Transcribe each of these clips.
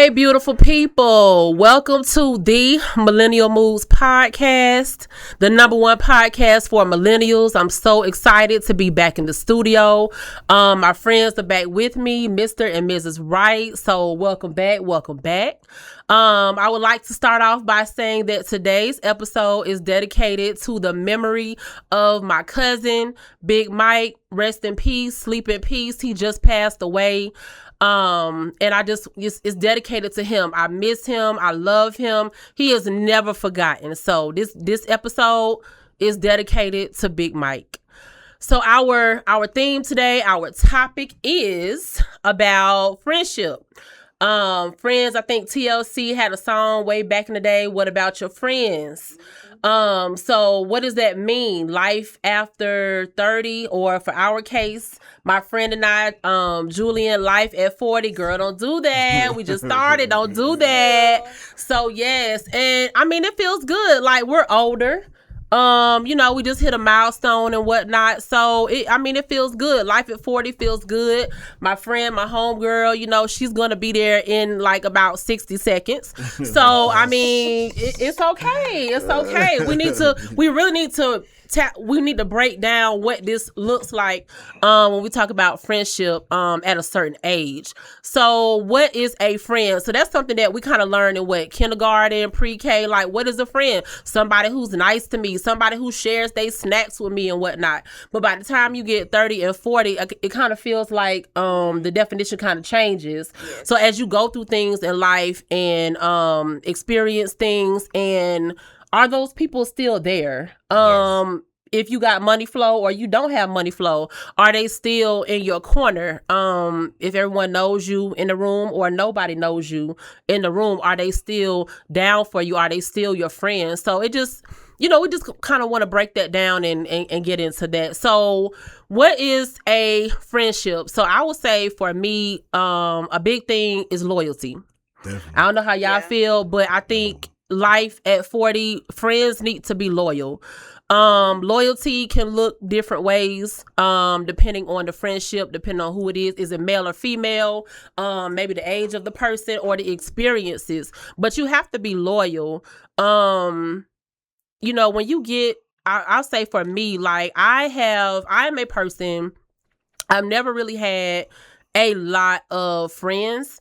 Hey, beautiful people. Welcome to the Millennial Moves podcast, the number one podcast for millennials. I'm so excited to be back in the studio. My friends are back with me, Mr. and Mrs. Wright. So welcome back. Welcome back. I would like to start off by saying that today's episode is dedicated to the memory of my cousin, Big Mike. Rest in peace, sleep in peace. He just passed away. And it's dedicated to him. I miss him. I love him. He is never forgotten. So this episode is dedicated to Big Mike. So our theme today, our topic is about friendship. Friends, I think TLC had a song way back in the day, What About Your Friends? So what does that mean? Life after 30, or for our case, my friend and I, Julian, life at 40. Girl, don't do that. We just started. Don't do that. So yes, and I mean it feels good. Like we're older. We just hit a milestone and whatnot. So it feels good. Life at 40 feels good. My friend, my homegirl, she's gonna be there in like about 60 seconds. So it's okay. It's okay. We really need to break down what this looks like when we talk about friendship at a certain age. So what is a friend? So that's something that we kind of learn in kindergarten, pre-K. Like, what is a friend? Somebody who's nice to me, somebody who shares their snacks with me and whatnot. But by the time you get 30 and 40, it kind of feels like the definition kind of changes. Yes. So as you go through things in life and experience things, and are those people still there? Yes. If you got money flow or you don't have money flow, are they still in your corner? If everyone knows you in the room or nobody knows you in the room, are they still down for you? Are they still your friends? So it just, we just kind of want to break that down and get into that. So what is a friendship? So I would say for me, a big thing is loyalty. Definitely. I don't know how y'all feel, but I think life at 40, friends need to be loyal. Loyalty can look different ways, depending on the friendship, depending on who it is. Is it male or female? Maybe the age of the person or the experiences, but you have to be loyal. When you get, I'll say for me, like I'm a person, I've never really had a lot of friends.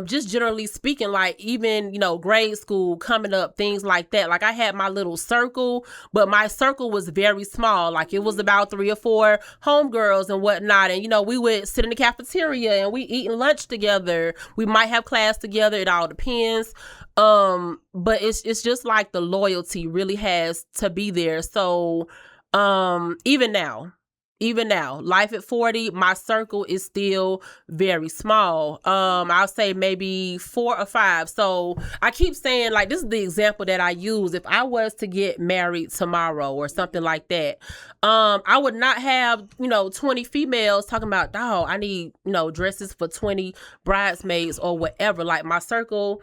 Just generally speaking, like even, grade school, coming up, things like that. Like I had my little circle, but my circle was very small. Like it was about 3 or 4 homegirls and whatnot. And, we would sit in the cafeteria and we eating lunch together. We might have class together. It all depends. But it's just like the loyalty really has to be there. So, even now, life at 40, my circle is still very small. I'll say maybe 4 or 5. So I keep saying, like, this is the example that I use. If I was to get married tomorrow or something like that, I would not have, 20 females talking about, I need, dresses for 20 bridesmaids or whatever. Like my circle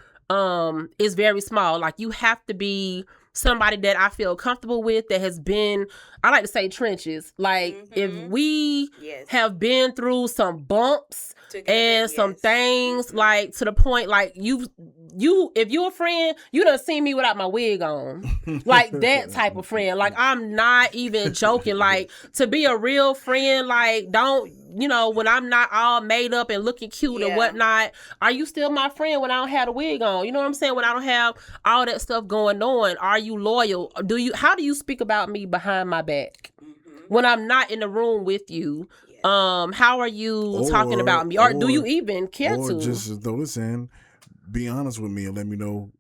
is very small. Like you have to be somebody that I feel comfortable with, that has been, I like to say, trenches. Like if we have been through some bumps together, and some things, like to the point, like if you're a friend, you done seen me without my wig on. Like that type of friend. Like I'm not even joking. Like to be a real friend, like don't, when I'm not all made up and looking cute and whatnot, are you still my friend when I don't have a wig on? You know what I'm saying? When I don't have all that stuff going on, are you loyal? How do you speak about me behind my back when I'm not in the room with you? How are you talking about me? Or do you even care to? Or just throw this in, be honest with me and let me know.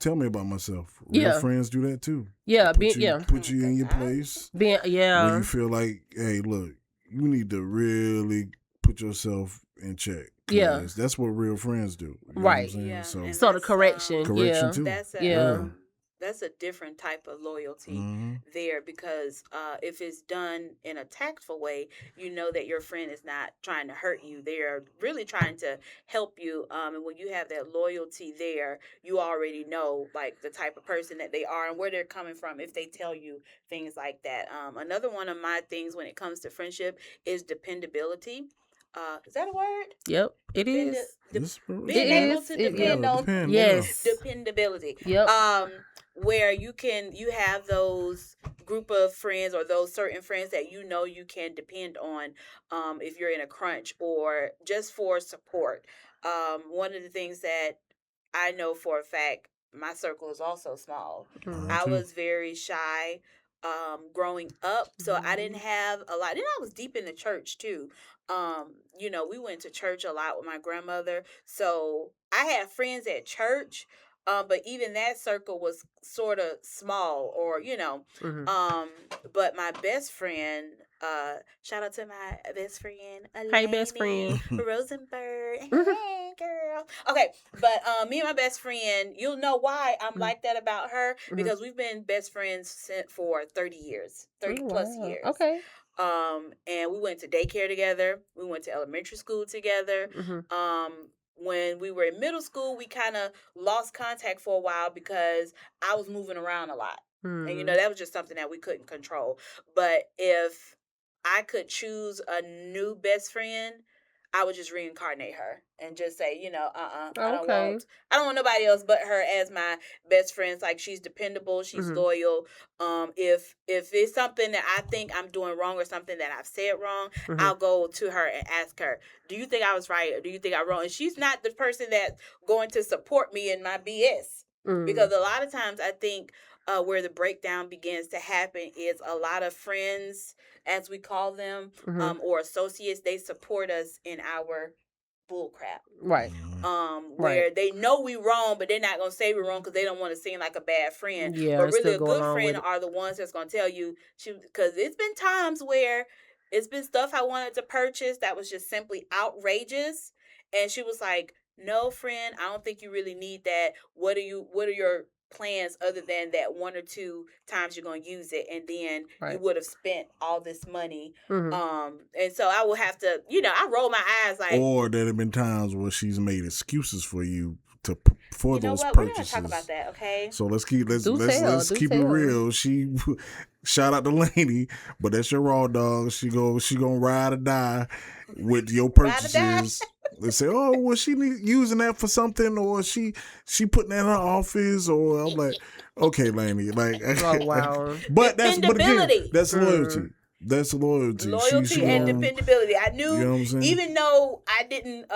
Tell me about myself. Real friends do that too. Yeah, put you in your place. When you feel like, hey, look, you need to really put yourself in check. Yeah, that's what real friends do. You know right. What I'm saying? So the correction too. That's a different type of loyalty there, because if it's done in a tactful way, you know that your friend is not trying to hurt you. They're really trying to help you. And when you have that loyalty there, you already know like the type of person that they are and where they're coming from if they tell you things like that. Another one of my things when it comes to friendship is dependability. Is that a word? Yep, it is. Being able to depend on dependability. Yep. Where you have those group of friends or those certain friends that you know you can depend on if you're in a crunch or just for support. One of the things that I know for a fact, my circle is also small. I was very shy growing up, so I didn't have a lot. Then I was deep in the church too. We went to church a lot with my grandmother, so I had friends at church. But even that circle was sort of small, or but my best friend, shout out to my best friend, Elaine, hey, best friend Rosenberg. Hey, girl. Okay, but me and my best friend, you'll know why I'm like that about her, because we've been best friends for 30 years, 30 plus years. Okay. And we went to daycare together. We went to elementary school together. When we were in middle school, we kind of lost contact for a while because I was moving around a lot. And, that was just something that we couldn't control. But if I could choose a new best friend, I would just reincarnate her and just say, I don't want nobody else but her as my best friend. It's like, she's dependable, she's loyal. If it's something that I think I'm doing wrong or something that I've said wrong, I'll go to her and ask her, do you think I was right or do you think I'm wrong? And she's not the person that's going to support me in my BS. Because a lot of times I think where the breakdown begins to happen is a lot of friends, as we call them, or associates, they support us in our bull crap. Right. Where they know we wrong, but they're not going to say we're wrong because they don't want to seem like a bad friend. Yeah, but really a good friend are the ones that's going to tell you, because it's been times where it's been stuff I wanted to purchase that was just simply outrageous. And she was like, no, friend, I don't think you really need that. What are your plans other than that one or two times you're going to use it, and then you would have spent all this money. And so I will have to, I roll my eyes like. Or there have been times where she's made excuses for you for those purchases. We're gonna talk about that, okay? So let's keep it real. She shout out to Lainey, but that's your raw dog. She gonna ride or die with your purchases. They say, oh, well, she using that for something, or she putting that in her office, or I'm like, okay, Lainey, like, oh wow, but again, that's loyalty. That's loyalty. Loyalty and dependability. I knew, you know what I'm saying? Even though I didn't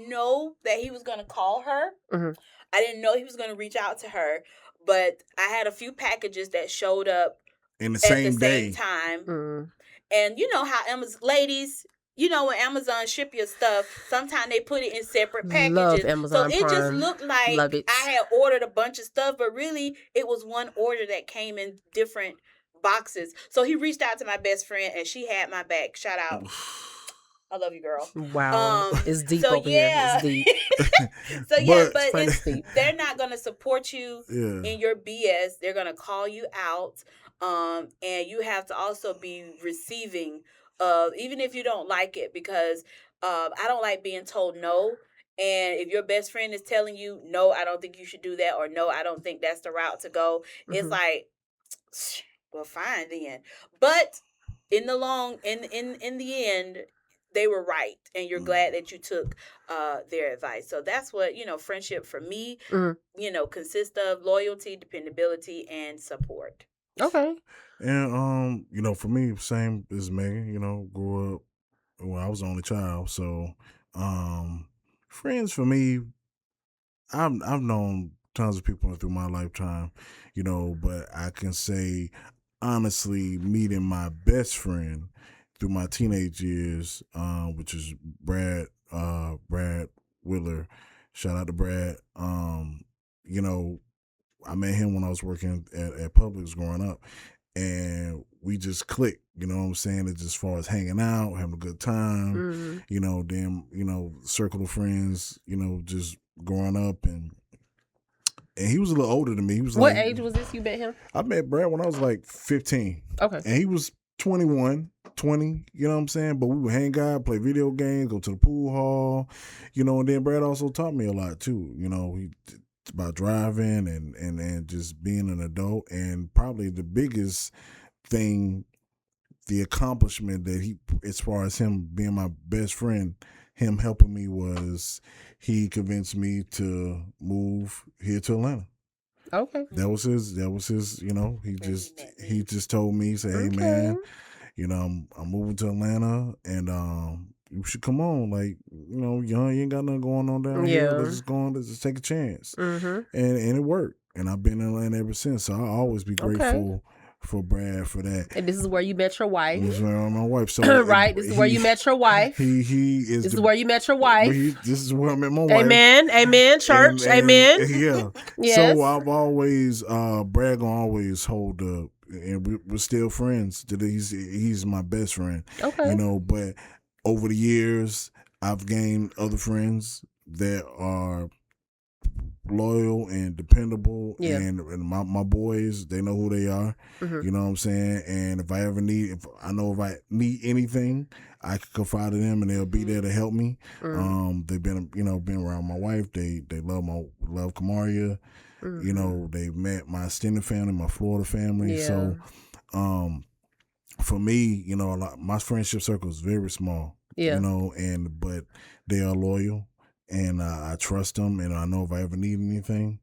know that he was gonna call her. I didn't know he was gonna reach out to her, but I had a few packages that showed up in the same time. And you know how ladies. When Amazon ship your stuff, sometimes they put it in separate packages. Love Amazon so it just looked like I had ordered a bunch of stuff, but really it was one order that came in different boxes. So he reached out to my best friend and she had my back. Shout out. I love you, girl. Wow. It's deep over here. It's deep. but they're not going to support you in your BS. They're going to call you out. And you have to also be receiving even if you don't like it, because I don't like being told no. And if your best friend is telling you, no, I don't think you should do that, or no, I don't think that's the route to go, it's like, well, fine then. But in the end, they were right, and you're glad that you took their advice. So that's what, friendship for me, consists of: loyalty, dependability, and support. Okay. And for me, same as Megan, grew up when I was the only child. So friends for me, I've known tons of people through my lifetime, but I can say honestly, meeting my best friend through my teenage years, which is Brad Willer. Shout out to Brad. I met him when I was working at Publix growing up, and we just clicked, you know what I'm saying? It's as far as hanging out, having a good time, then, circle of friends, just growing up. And he was a little older than me. He was what age was this you met him? I met Brad when I was like 15. Okay. And he was 21, 20, you know what I'm saying? But we would hang out, play video games, go to the pool hall, and then Brad also taught me a lot too, about driving and just being an adult. And probably the biggest thing the accomplishment that he, as far as him being my best friend, him helping me was he convinced me to move here to Atlanta. Okay. That was his. You know, he just told me, say, hey Okay. man, you know, I'm moving to Atlanta, and you should come on. Like, you know, young, you ain't got nothing going on down here. Let's just take a chance. Mm-hmm. And it worked. And I've been in Atlanta ever since. So I'll always be grateful for Brad for that. And this is where you met your wife. This is where my wife. So right. This is where you met your wife. He is. This is where you met your wife. This is where I met my wife. Amen. Amen. Church. And, amen. Yeah. Yes. So I've always Brad gonna always hold the, and we're still friends. He's my best friend. Okay. You know, but over the years I've gained other friends that are loyal and dependable, and my boys, they know who they are. You know what I'm saying? And if I need anything, I can confide in them and they'll be there to help me. They've been around my wife. They love Kamaria. You know, they met my extended family, my Florida family. So for me, you know, my friendship circle is very small. You know, but they are loyal. And I trust them, and I know if I ever need anything,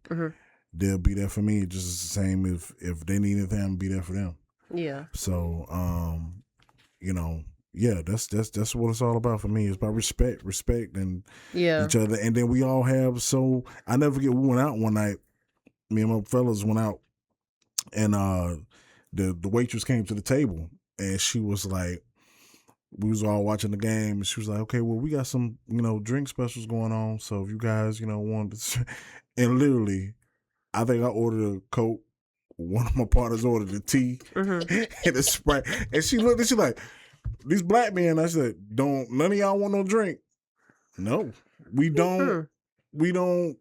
they'll be there for me. Just the same if they need anything, I'll be there for them. Yeah. So, you know, that's what it's all about for me. It's about respect, and each other. And then we all have. So I never forget. We went out one night. Me and my fellas went out, and the waitress came to the table, and she was like, we was all watching the game, and she was like, okay, well, we got some, you know, drink specials going on. So if you guys, you know, want to, and literally, I think I ordered a Coke. One of my partners ordered a tea and a Sprite. And she looked and she like, these black men, I said, none of y'all want no drink? No, we don't. We don't.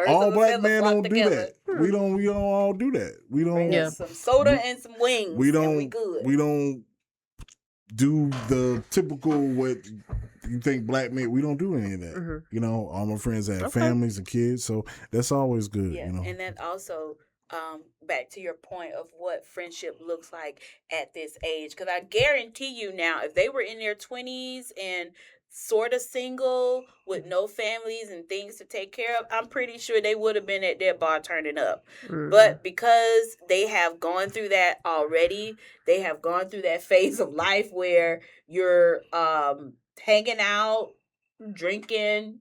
All black men don't do that. We don't all do that. We don't. Bring us some soda and some wings. We don't. We don't do the typical what you think black men. We don't do any of that. You know, all my friends have families and kids, so that's always good. Yeah, you know, and then also back to your point of what friendship looks like at this age, because I guarantee you now, if they were in their 20s and sort of single with no families and things to take care of, I'm pretty sure they would have been at their bar turning up. But because they have gone through that already, they have gone through that phase of life where you're hanging out, drinking,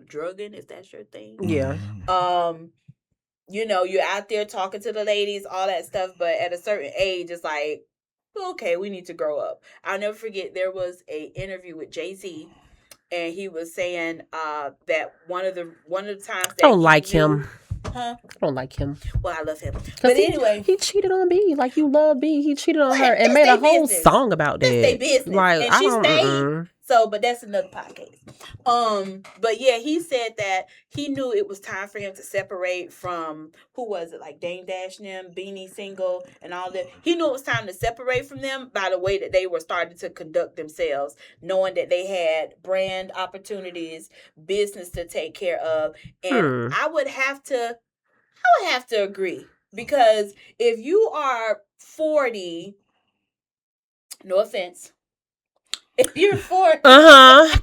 drugging, if that's your thing. Yeah. You know, you're out there talking to the ladies, all that stuff, but at a certain age, it's like, okay, we need to grow up. I'll never forget, there was a interview with Jay-Z, and he was saying that one of the times that I don't like him. Huh? I don't like him. Well, I love him. But anyway, he cheated on B. Like, you love B. He cheated on her and made a whole song about that. That's their business. Like, and she stayed. So, but that's another podcast. But yeah, he said that he knew it was time for him to separate from, who was it, like Dame Dash and them, Beanie Single and all that. He knew it was time to separate from them by the way that they were starting to conduct themselves, knowing that they had brand opportunities, business to take care of. And I would have to agree, because if you are 40, no offense, if you're 40,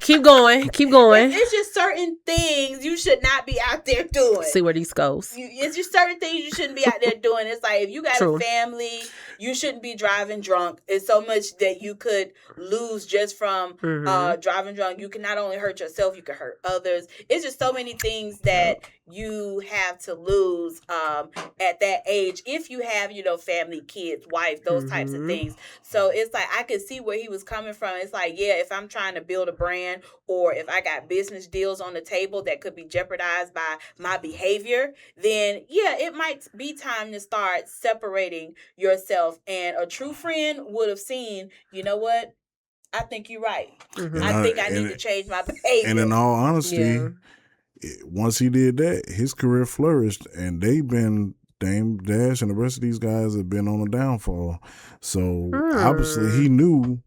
keep going. It's just certain things you should not be out there doing. See where these goes. It's just certain things you shouldn't be out there doing. It's like, if you got a family, you shouldn't be driving drunk. It's so much that you could lose just from driving drunk. You can not only hurt yourself, you can hurt others. It's just so many things that you have to lose at that age, if you have, you know, family, kids, wife, those types of things. So it's like, I could see where he was coming from. It's like, yeah, if I'm trying to build a brand, or if I got business deals on the table that could be jeopardized by my behavior, then yeah, it might be time to start separating yourself. And a true friend would have seen, you know what, I think you're right. I think I need to change my behavior. And in all honesty, once he did that, his career flourished, and they've been, Dame Dash and the rest of these guys have been on a downfall. So obviously he knew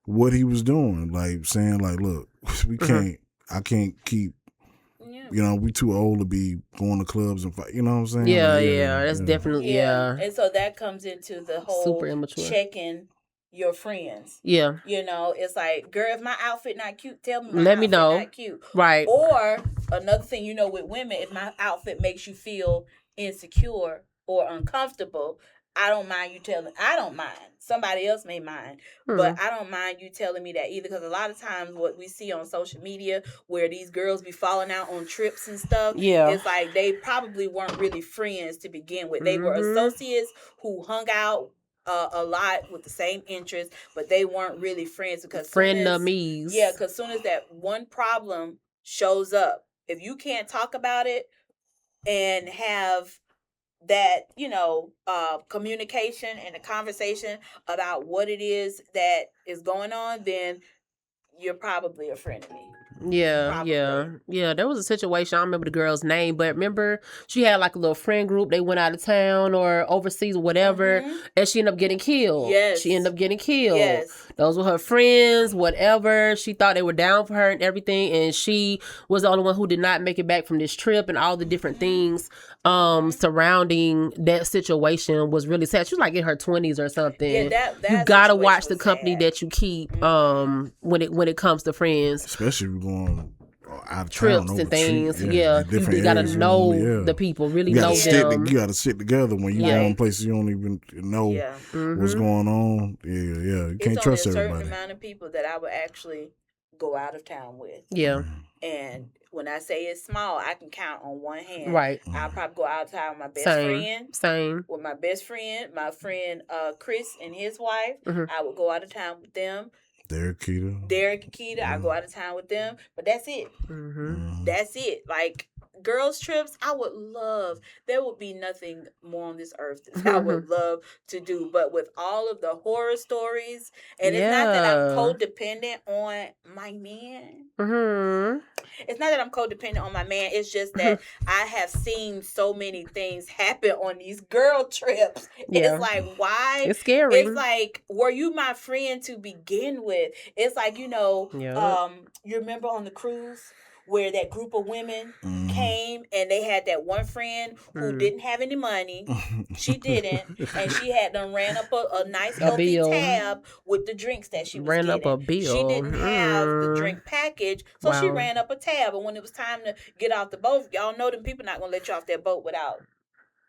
what he was doing, like saying, like, look, we can't, I can't keep, you know, we too old to be going to clubs and fight. You know what I'm saying? Yeah, like, that's definitely, And so that comes into the whole super immature checking your friends. Yeah. You know, it's like, girl, if my outfit not cute, tell me my Let me outfit know. not cute. Right. Or another thing, you know, with women, if my outfit makes you feel insecure or uncomfortable, I don't mind you telling. I don't mind. Somebody else may mind, but I don't mind you telling me that either. Because a lot of times, what we see on social media, where these girls be falling out on trips and stuff, it's like they probably weren't really friends to begin with. They were associates who hung out a lot with the same interests, but they weren't really friends because frenemies. Yeah, because soon as that one problem shows up, if you can't talk about it and have that, you know, communication and a conversation about what it is that is going on, then you're probably a frenemy. Yeah, yeah. There was a situation, I don't remember the girl's name, but remember she had like a little friend group. They went out of town or overseas or whatever, and she ended up getting killed. Yes. She ended up getting killed. Yes. Those were her friends, whatever. She thought they were down for her and everything, and she was the only one who did not make it back from this trip, and all the different things surrounding that situation was really sad. She was like in her 20s or something. Yeah, you gotta watch the company that you keep when it comes to friends, especially if you're going out of trips town, and things. Yeah, you gotta know the people, really know them. You gotta sit together when you go in places you don't even know what's going on. Yeah, you can't trust everybody. It's only a certain amount of people that I would actually go out of town with. Yeah. And when I say it's small, I can count on one hand. Right. I'll probably go out of town with my best friend. Same. With my best friend, my friend Chris and his wife. I would go out of town with them. Derek Keita, I go out of town with them. But that's it. That's it. Like, girls trips, I would love. There would be nothing more on this earth that I would love to do. But with all of the horror stories, and it's not that I'm codependent on my man. It's not that I'm codependent on my man. It's just that I have seen so many things happen on these girl trips. Yeah. It's like, why? It's scary. It's like, were you my friend to begin with? It's like, you know, you remember on the cruise where that group of women came and they had that one friend who didn't have any money. She didn't. And she had them ran up a nice healthy tab with the drinks that she was getting. Up a bill. She didn't have the drink package, so she ran up a tab. And when it was time to get off the boat, y'all know them people not going to let you off their boat without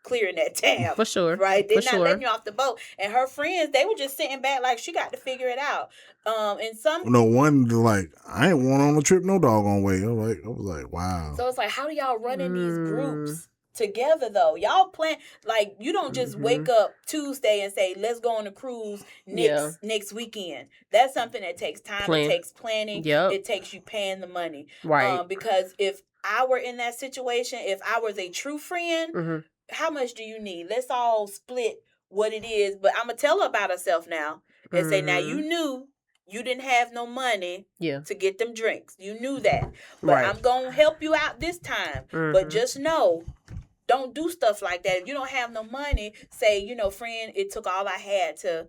clearing that tab. For sure. Right? They're not letting you off the boat. And her friends, they were just sitting back like she got to figure it out. And some one like, I ain't want on the trip no doggone way. I was like, wow. So it's like, how do y'all run in these groups together though? Y'all plan, like, you don't just wake up Tuesday and say, let's go on a cruise next weekend. That's something that takes time. It takes planning. It takes you paying the money. Right. Because if I were in that situation, if I was a true friend, how much do you need? Let's all split what it is. But I'm going to tell her about herself now and say, now you knew you didn't have no money to get them drinks. You knew that. But I'm going to help you out this time. But just know, don't do stuff like that. If you don't have no money, say, you know, friend, it took all I had to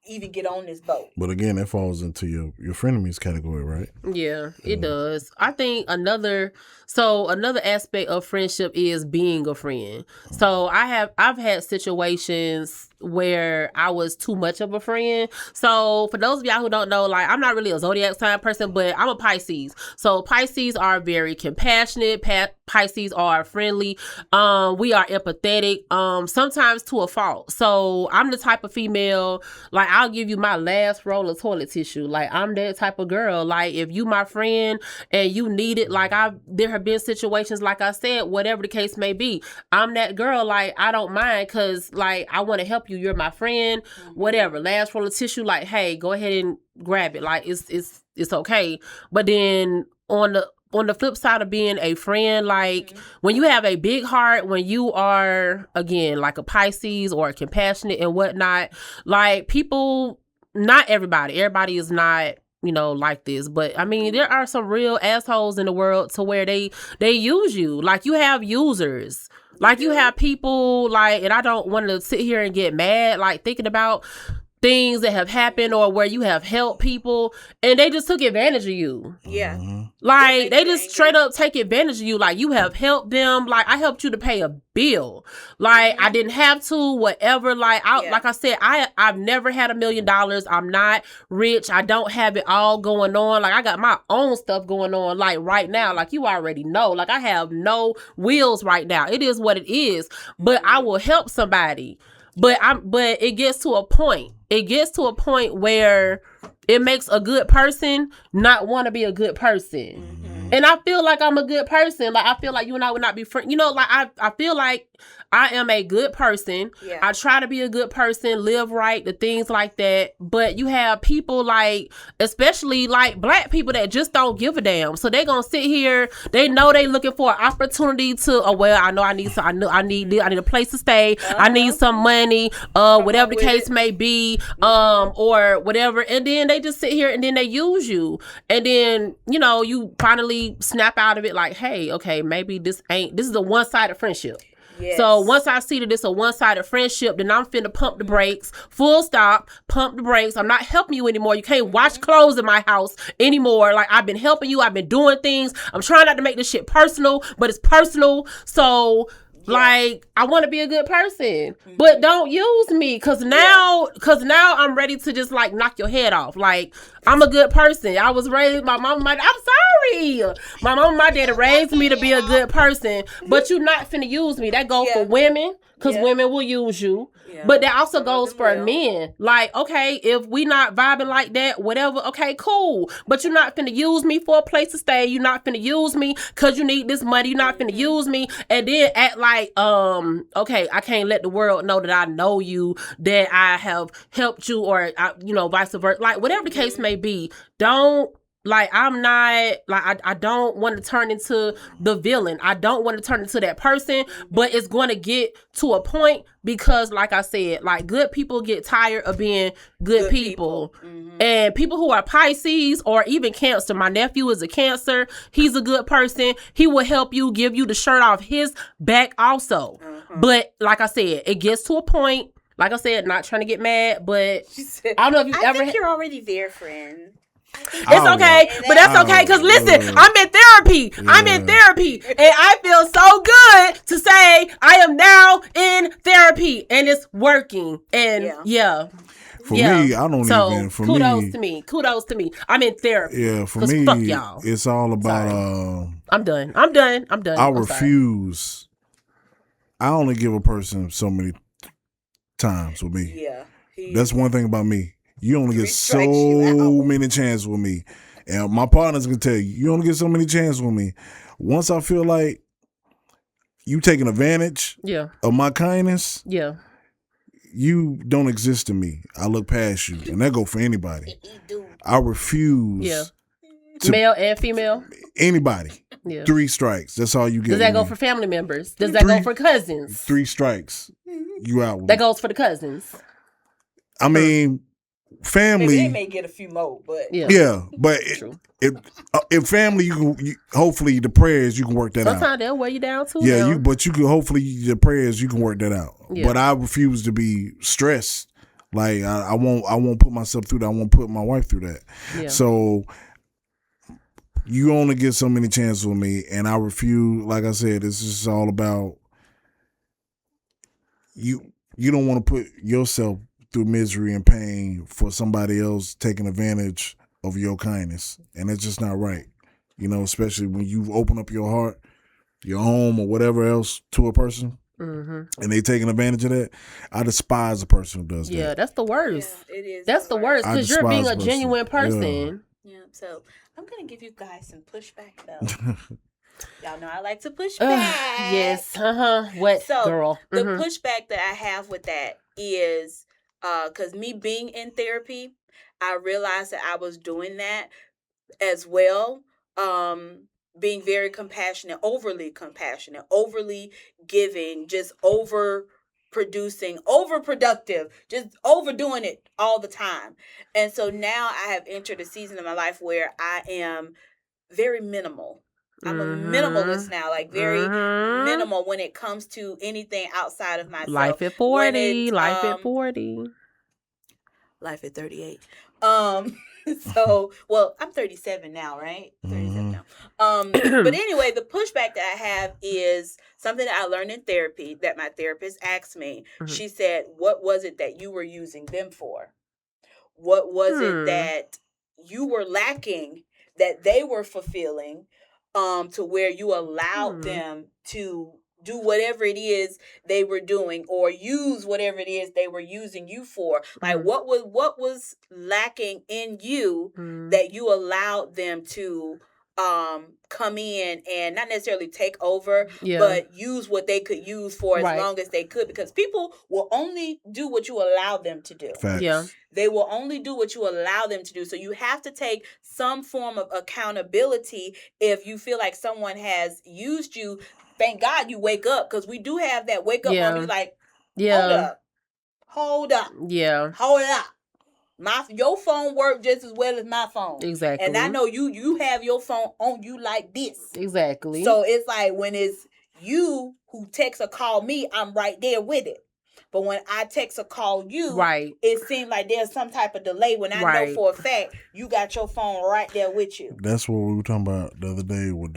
even get on this boat. But again, that falls into your frenemies category, right? Yeah, it does. I think another aspect of friendship is being a friend. So I've had situations where I was too much of a friend. So for those of y'all who don't know, like, I'm not really a zodiac sign person, but I'm a Pisces. So Pisces are very compassionate. Pisces are friendly. We are empathetic. Sometimes to a fault. So I'm the type of female, like, I'll give you my last roll of toilet tissue. Like, I'm that type of girl. Like, if you my friend and you need it, like, there have been situations, like I said, whatever the case may be, I'm that girl. Like, I don't mind, because, like, I want to help you. You're my friend, whatever. Last roll of tissue, like, hey, go ahead and grab it. Like, it's okay. But then on the flip side of being a friend, like, when you have a big heart, when you are, again, like a Pisces or compassionate and whatnot, like, people, not everybody is not, you know, like this. But I mean, there are some real assholes in the world to where they use you. Like, you have users. Like, you have people, like, and I don't want to sit here and get mad, like, thinking about things that have happened or where you have helped people and they just took advantage of you. Yeah. Like, they just straight up take advantage of you. Like, you have helped them. Like, I helped you to pay a bill. Like, I didn't have to, whatever. Like, like I said, I've never had $1 million. I'm not rich. I don't have it all going on. Like, I got my own stuff going on. Like, right now, like, you already know. Like, I have no wheels right now. It is what it is. But I will help somebody. But it gets to a point. It gets to a point where it makes a good person not want to be a good person. And I feel like I'm a good person. Like, I feel like you and I would not be friends. You know, like, I feel like I am a good person. Yeah. I try to be a good person, live right, the things like that. But you have people like, especially like black people that just don't give a damn. So they gonna sit here. They know they looking for an opportunity to. Oh well, I know I need some. I need a place to stay. I need some money. Whatever the case may be. Or whatever. And then they just sit here and then they use you. And then you finally snap out of it. Like, hey, okay, maybe this is a one-sided friendship. Yes. So once I see that it's a one-sided friendship, then I'm finna pump the brakes. Full stop. Pump the brakes. I'm not helping you anymore. You can't wash clothes in my house anymore. Like, I've been helping you. I've been doing things. I'm trying not to make this shit personal, but it's personal. So like, I want to be a good person, but don't use me cause now I'm ready to just like knock your head off. Like, I'm a good person. I was raised, my mom, I'm sorry. My mom and my daddy raised me to be a good person, but you're not finna use me. That goes for women, cause women will use you. Yeah. But that also goes for men. Like, okay, if we not vibing like that, whatever, okay, cool. But you're not finna use me for a place to stay. You're not finna use me because you need this money. You're not finna use me and then act like, okay, I can't let the world know that I know you, that I have helped you, or, vice versa. Like, whatever the case may be, don't. Like, I'm not, like, I don't want to turn into the villain. I don't want to turn into that person, but it's going to get to a point because, like I said, like, good people get tired of being good people. And people who are Pisces or even Cancer, my nephew is a Cancer. He's a good person. He will help you, give you the shirt off his back also. But like I said, it gets to a point, like I said, not trying to get mad, but I don't know if you ever... I think you're already there, friend. It's okay, but that's okay, because listen, I'm in therapy. I'm in therapy, and I feel so good to say I am now in therapy, and it's working. And for me, I don't even. For kudos to me. I'm in therapy. Yeah, for me, fuck y'all. It's all about. I'm done. I refuse. I only give a person so many times with me. Yeah, that's one thing about me. You only get so many chances with me. And my partners can tell you, you only get so many chances with me. Once I feel like you taking advantage of my kindness, you don't exist to me. I look past you. And that go for anybody. I refuse. Male and female? Anybody. 3 strikes. That's all you get. Does that go for family members? Does that go for cousins? 3 strikes. You out with that goes for the cousins. I mean... Family, maybe they may get a few more, but but if family, hopefully the prayers you can work that out. Sometimes they'll wear you down too. But you can hopefully the prayers you can work that out. Yeah. But I refuse to be stressed. Like I won't put myself through that. I won't put my wife through that. Yeah. So you only get so many chances with me, and I refuse. Like I said, it's just all about you. You don't want to put yourself through misery and pain for somebody else taking advantage of your kindness. And it's just not right. Especially when you open up your heart, your home or whatever else to a person and they taking advantage of that. I despise a person who does that. Yeah, that's the worst. Yeah, it is. That's the worst because you're being a genuine person. Yeah, so I'm going to give you guys some pushback though. Y'all know I like to push back. Yes. What, girl? The pushback that I have with that is... because me being in therapy, I realized that I was doing that as well. Being very compassionate, overly giving, just over producing, overproductive, just overdoing it all the time. And so now I have entered a season of my life where I am very minimal. I'm a minimalist now, like very minimal when it comes to anything outside of myself. Life at 40. life at 38. So, well, I'm 37 now, right? 37 now. But anyway, the pushback that I have is something that I learned in therapy that my therapist asked me. She said, what was it that you were using them for? What was it that you were lacking that they were fulfilling, to where you allowed them to do whatever it is they were doing, or use whatever it is they were using you for? Like, what was lacking in you that you allowed them to come in and not necessarily take over, but use what they could use for as long as they could, because people will only do what you allow them to do. Facts. Yeah. They will only do what you allow them to do. So you have to take some form of accountability if you feel like someone has used you. Thank God you wake up, because we do have that wake up moment. You're like, hold up. Yeah. Hold up. Your phone work just as well as my phone. Exactly. And I know you have your phone on you like this. Exactly. So it's like, when it's you who text or call me, I'm right there with it. But when I text or call you, it seems like there's some type of delay when I know for a fact you got your phone right there with you. That's what we were talking about the other day with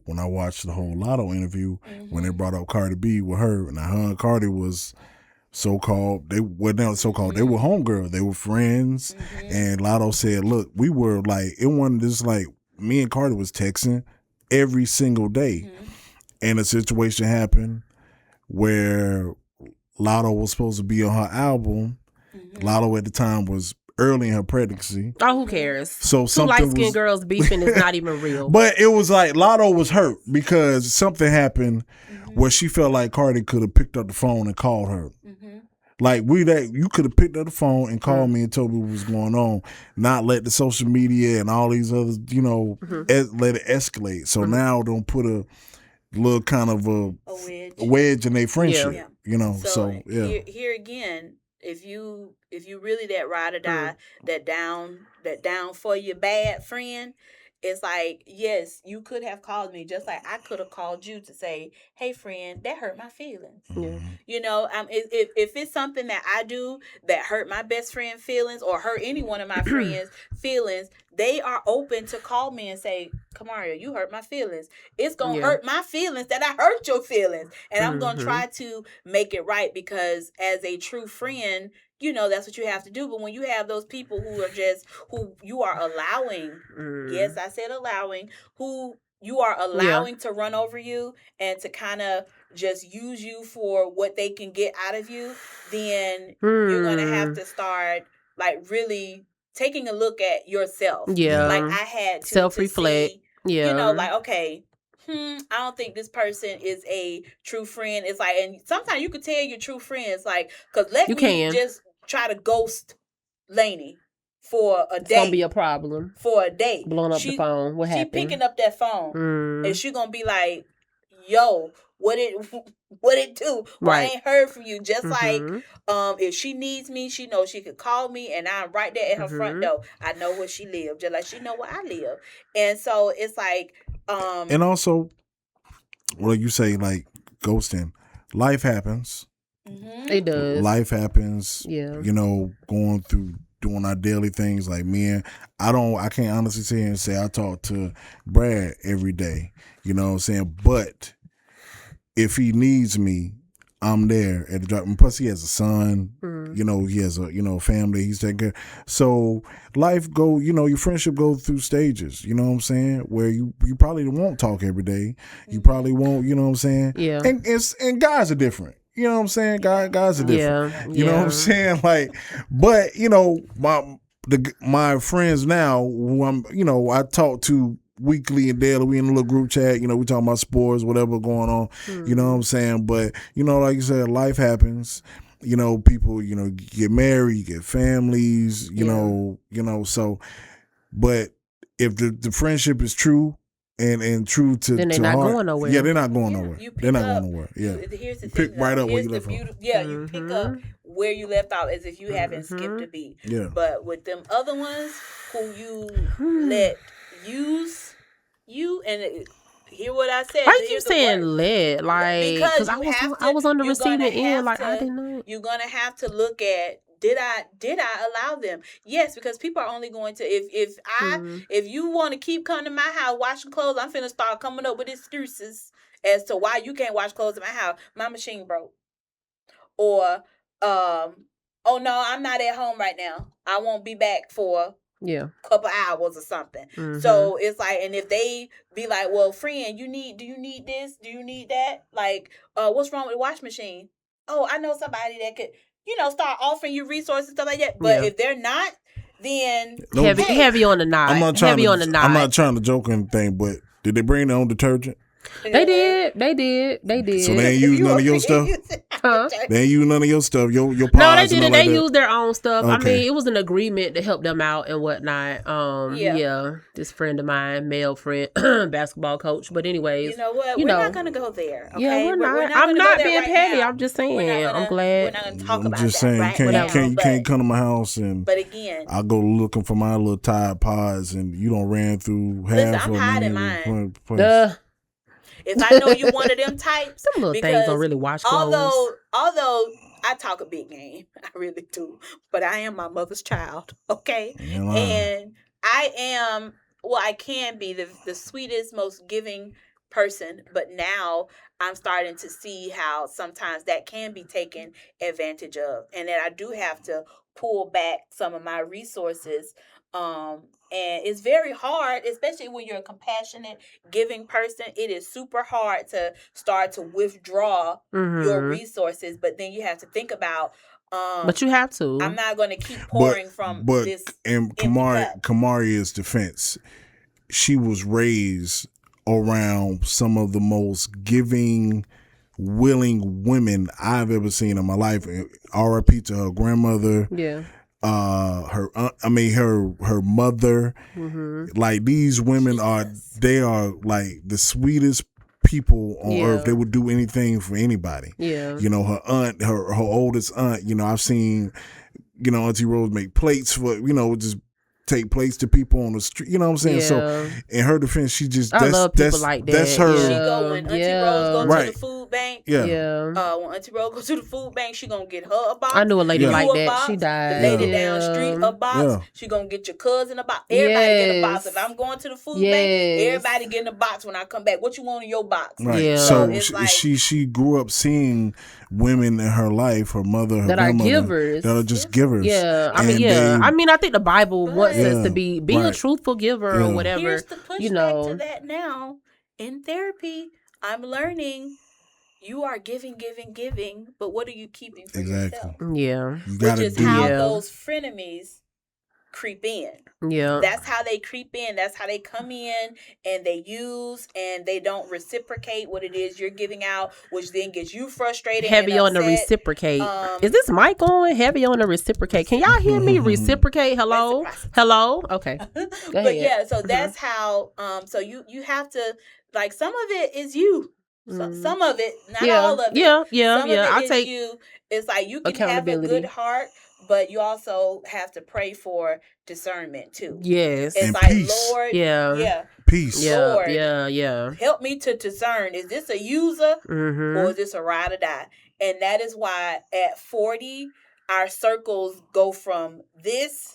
when I watched the whole Lotto interview, when they brought up Cardi B with her. And her and Cardi was so-called, they were homegirls. They were friends. And Lotto said, look, we were like, it wasn't just like me and Cardi was texting every single day. And a situation happened where Lotto was supposed to be on her album. Lotto at the time was early in her pregnancy. Oh, who cares? So two light-skinned girls beefing is not even real. But it was like Lotto was hurt because something happened where she felt like Cardi could have picked up the phone and called her. Like, you could have picked up the phone and called me and told me what was going on, not let the social media and all these others, let it escalate. So now don't put a little kind of a wedge in their friendship, So here again, if you really that ride or die, that down for your bad friend, it's like, yes, you could have called me, just like I could have called you to say, hey friend, that hurt my feelings. If it's something that I do that hurt my best friend feelings or hurt any one of my friends feelings, they are open to call me and say, Kamaria, you hurt my feelings. It's going to hurt my feelings that I hurt your feelings. And I'm going to try to make it right, because as a true friend, that's what you have to do. But when you have those people who you are allowing, yes, I said allowing, who you are allowing to run over you and to kind of just use you for what they can get out of you, then you're going to have to start, like, really taking a look at yourself. Yeah. Like, I had to self-reflect. Like, okay, I don't think this person is a true friend. It's like, and sometimes you can tell your true friends, like, because just try to ghost Lainey for a day. It's gonna be a problem. For a day. Blowing up the phone. What happened? She picking up that phone, and she gonna be like, yo, what it do? Well, I ain't heard from you. Just like, if she needs me, she knows she could call me, and I'm right there at her front door. I know where she lives, just like she know where I live. And so it's like, and also, what you say, like, ghosting, life happens. It does. Life happens. Yeah. Going through doing our daily things. Like, I can't honestly say and say I talk to Brad every day. You know what I'm saying? But if he needs me, I'm there at the drop. And plus, he has a son. He has a family he's taking care. So life your friendship goes through stages. You know what I'm saying? Where you probably won't talk every day. You probably won't. You know what I'm saying? Yeah. And guys are different. You know what I'm saying? Guys are different. Yeah. You know what I'm saying? Like, but my friends now, who I talk to weekly and daily, we in a little group chat, we talking about sports, whatever going on, you know what I'm saying? But, like you said, life happens, people, get married, get families, so, but if the friendship is true and true to then they're not heart, going nowhere. Yeah, they're not going nowhere. They're not going nowhere. Yeah. Here's the pick thing, right up where you here's left off. You pick up where you left off as if you haven't skipped a beat. Yeah. But with them other ones who you let use you, and hear what I said. Why you saying let? Like, because I was on the receiving end. Like, I didn't know. You're gonna have to look at did I allow them? Yes, because people are only going to if you want to keep coming to my house washing clothes, I'm finna start coming up with excuses as to why you can't wash clothes in my house. My machine broke. Or oh no, I'm not at home right now. I won't be back for couple hours or something. So it's like, and if they be like, well, friend, do you need this? Do you need that? Like, what's wrong with the wash machine? Oh, I know somebody that could, start offering you resources, stuff like that. But if they're not, then heavy on the nod. I'm not trying to joke or anything, but did they bring their own detergent? They did. So they ain't use none of your stuff? Huh? They ain't use none of your stuff? Your pods? No, they didn't. They like used their own stuff. Okay. I mean, it was an agreement to help them out and whatnot. This friend of mine, male friend, basketball coach. But anyways, you know what? We're not gonna go there. Okay? Yeah, we're not. I'm not being petty. I'm just saying. I'm glad. We're not gonna talk about just that saying, right you can't come to my house and. But again, I go looking for my little Tide Pods, and you don't ran through half I'm of hiding mine. If I know you one of them types, some little things don't really wash clothes. Although I talk a big game, I really do. But I am my mother's child, okay? And I am, I can be the sweetest, most giving person. But now I'm starting to see how sometimes that can be taken advantage of, and that I do have to pull back some of my resources. And it's very hard, especially when you're a compassionate, giving person. It is super hard to start to withdraw your resources, but then you have to think about. But you have to. I'm not going to keep pouring from this. And Kamaria's defense, she was raised around some of the most giving, willing women I've ever seen in my life. R.I.P. to her grandmother. Yeah. Her mother. Like, these women they are like the sweetest people on earth. They would do anything for anybody. Yeah. Her aunt, her oldest aunt, I've seen, Auntie Rose make plates for, just take plates to people on the street. You know what I'm saying? So in her defense, she just I love people like that. That's her. She go when Auntie Rose go to the food bank. Yeah. When Auntie Rose go to the food bank, she gonna get her a box. I knew a lady like that. Box, she died. The lady down the street a box. Yeah. She gonna get your cousin a box. Everybody get a box. If I'm going to the food bank, everybody getting a box when I come back. What you want in your box? Right. Yeah. So she grew up seeing women in her life, her mother, her grandmother, are givers. That are just givers. Yeah. I mean, I think the Bible wants us to be a truthful giver or whatever. Here's the pushback to that now. In therapy, I'm learning you are giving, but what are you keeping for yourself? Yeah. Which is how those frenemies creep in. Yeah. That's how they creep in. That's how they come in and they use and they don't reciprocate what it is you're giving out, which then gets you frustrated. Heavy on the reciprocate. Is this mic on? Heavy on the reciprocate. Can y'all hear me? Reciprocate? Hello? Hello? Okay. Go ahead. But yeah, so that's how so you have to, like, some of it is you. Some of it, not all of it. Yeah. I take you. It's like you can have a good heart, but you also have to pray for discernment too. Yes. It's and like, peace. Lord, peace. Lord, yeah. help me to discern. Is this a user or is this a ride or die? And that is why at 40, our circles go from this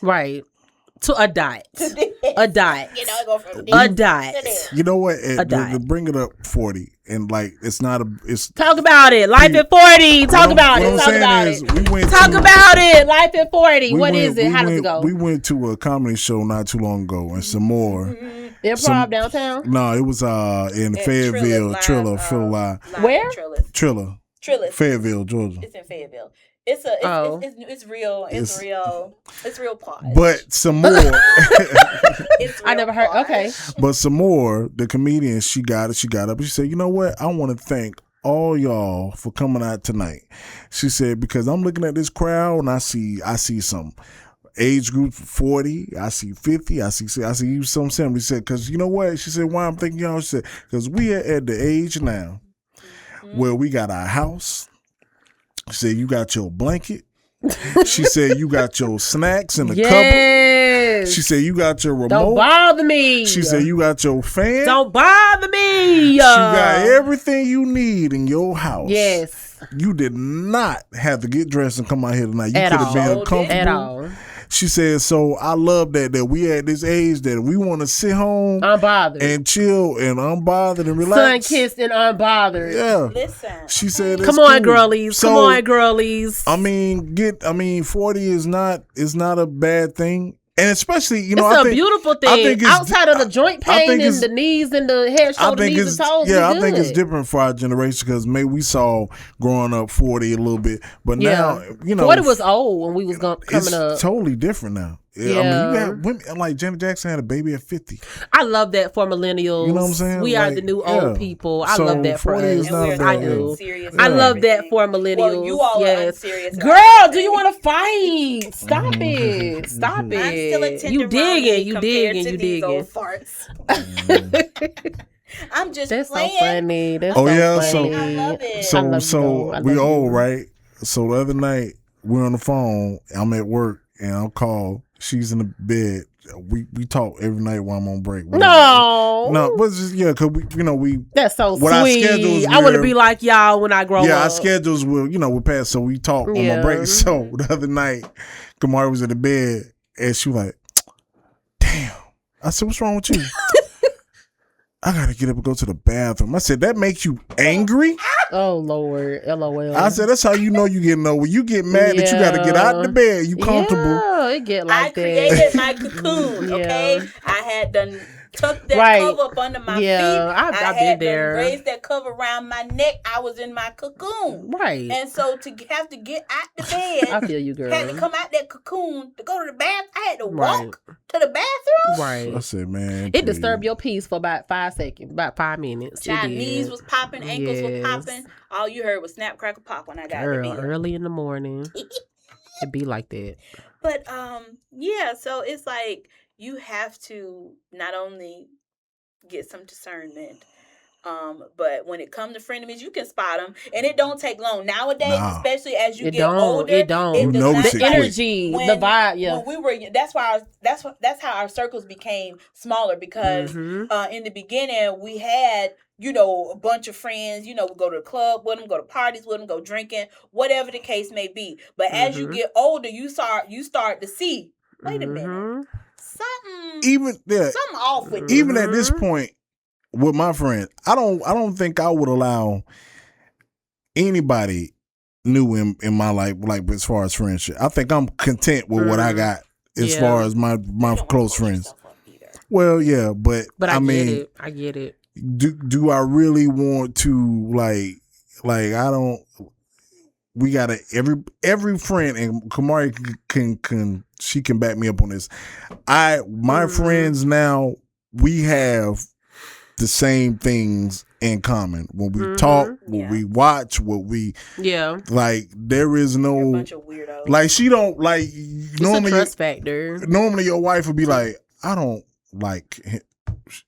to a diet. A diet. Go from a diet. You know what? To bring it up 40, and like it's not a. It's talk about it. Life at 40. Talk about it. Talk about it. Talk about it. Life at 40. What is it? How does it go? We went to a comedy show not too long ago, and some more. Improv downtown. No, it was in Fayetteville, Triller, Phil Live. Where? Triller. Fayetteville, Georgia. It's in Fayetteville. It's real. It's real pod. But some more. I never heard. Okay. But some more. The comedian, she got up. She said, "You know what? I want to thank all y'all for coming out tonight." She said, because I'm looking at this crowd and I see some age group 40. I see 50. I see some 70. She said, because you know what? She said, why I'm thanking y'all? She said, because we are at the age now where we got our house. She said, you got your blanket. She said, you got your snacks in the cupboard. Yes. She said, you got your remote. Don't bother me. She said, you got your fan. Don't bother me. She got everything you need in your house. Yes. You did not have to get dressed and come out here tonight. You At could have been all. comfortable. At all. She said, so I love that we at this age that we want to sit home unbothered and chill and unbothered and relax. Sun-kissed and unbothered. Yeah. Listen. She said, come on, girlies. Come on, girlies. I mean, 40 is not a bad thing. And especially, you know, it's a beautiful thing. Outside of the joint pain and the knees and the head, shoulder, knees, and toes. Yeah, I think it's different for our generation because maybe we saw growing up 40 a little bit, but now, you know, 40 was old when we was coming up. It's totally different now. Yeah. I mean, you got women like Janet Jackson had a baby at 50. I love that for millennials. You know what I'm saying? We are the new old people. I love that for us. I do. I love that for millennials. Well, you all are unserious. Girl, do you want to fight? Stop it. Stop it. I'm still a tender you digging. These old farts. I'm just That's playing. So funny. That's so funny. I love it. So we old, right? So the other night we're on the phone. I'm at work and I'll call. She's in the bed. We talk every night while I'm on break. No, but just because we. That's so what sweet. Our schedules I want to be like y'all when I grow up. Yeah, our schedules will pass. So we talk on my break. So the other night, Kamari was in the bed and she was like, "Damn." I said, "What's wrong with you?" I gotta get up and go to the bathroom. I said, "That makes you angry?" Oh Lord, LOL. I said, "That's how you know you getting over. You get mad that you gotta get out the bed. You comfortable." Yeah, it get like I created my cocoon. Okay, I had done tucked that cover up under my feet. I've had been there. Raised that cover around my neck. I was in my cocoon. Right. And so to have to get out the bed, I feel you, girl. Had to come out that cocoon to go to the bath. I had to walk to the bathroom. Right. I said, man, it disturbed your peace for about 5 seconds, about 5 minutes. Child, knees was popping, ankles were popping. All you heard was snap, crackle, pop when I got to bed. Early in the morning. It be like that. But so it's like you have to not only get some discernment, but when it comes to frenemies, you can spot them, and it don't take long nowadays. Especially as you get older, it don't. The energy, the vibe. Yeah, when we were, that's how our circles became smaller because in the beginning we had. A bunch of friends, we go to the club with them, go to parties with them, go drinking, whatever the case may be. But as you get older, you start to see, wait a minute, something off with you. Even at this point with my friend, I don't think I would allow anybody new in my life, like as far as friendship. I think I'm content with what I got as far as my close friends. Well, yeah, but I mean, I get it. Do I really want to like I don't. We gotta every friend, and Kamari can she can back me up on this. My friends now, we have the same things in common when we talk, when we watch, what we like. There is no a bunch of weirdos. Like she don't like normally a trust factor. Normally your wife would be like, I don't like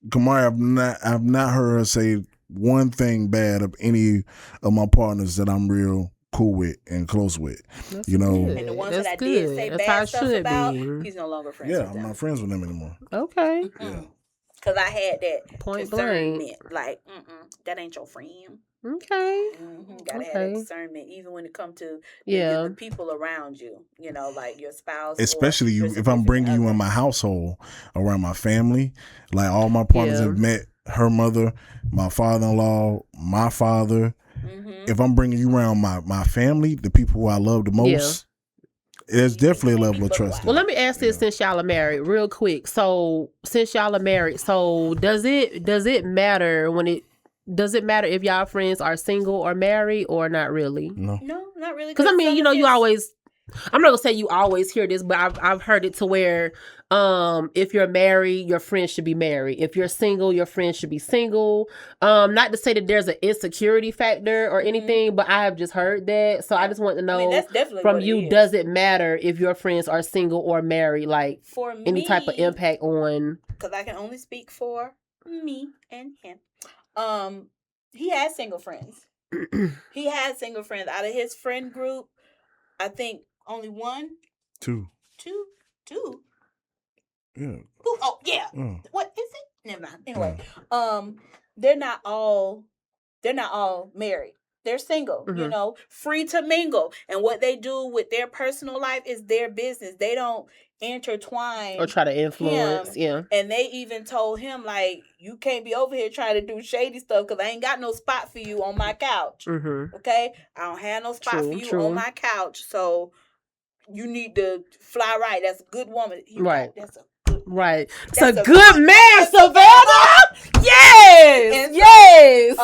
Kamari. I've not heard her say one thing bad of any of my partners that I'm real cool with and close with. That's good. And the ones that I did say bad stuff about, he's no longer friends with them. I'm not friends with them anymore. Okay. Yeah. Because I had that point discernment. blank. Like, that ain't your friend. Okay. Gotta have that discernment, even when it comes to the people around you. Like your spouse. Especially if I'm bringing you in my household, around my family. Like all my partners have met her mother, my father-in-law, my father. If I'm bringing you around my family, the people who I love the most, there's definitely a level of trust. Well, let me ask this: since y'all are married, real quick. So, since y'all are married, does it matter does it matter if y'all friends are single or married or not really? No, not really. Because I mean, you always. I'm not gonna say you always hear this, but I've heard it to where if you're married, your friends should be married. If you're single, your friends should be single. Not to say that there's an insecurity factor or anything, but I have just heard that. So I just want to know from you, does it matter if your friends are single or married? Like for any type of impact on? Because I can only speak for me and him. He has single friends. He has single friends. Out of his friend group, I think only one, two. Yeah. Oh yeah. Mm. What is it? Never mind. Anyway, they're not all married. They're single, Mm-hmm. free to mingle. And what they do with their personal life is their business. They don't intertwine Or try to influence. him. Yeah. And they even told him, like, you can't be over here trying to do shady stuff because I ain't got no spot for you on my couch. Mm-hmm. Okay? I don't have no spot for you on my couch. So you need to fly right. That's a good woman. That's a good man. Right. That's a good man, Savannah. Yes. And yes.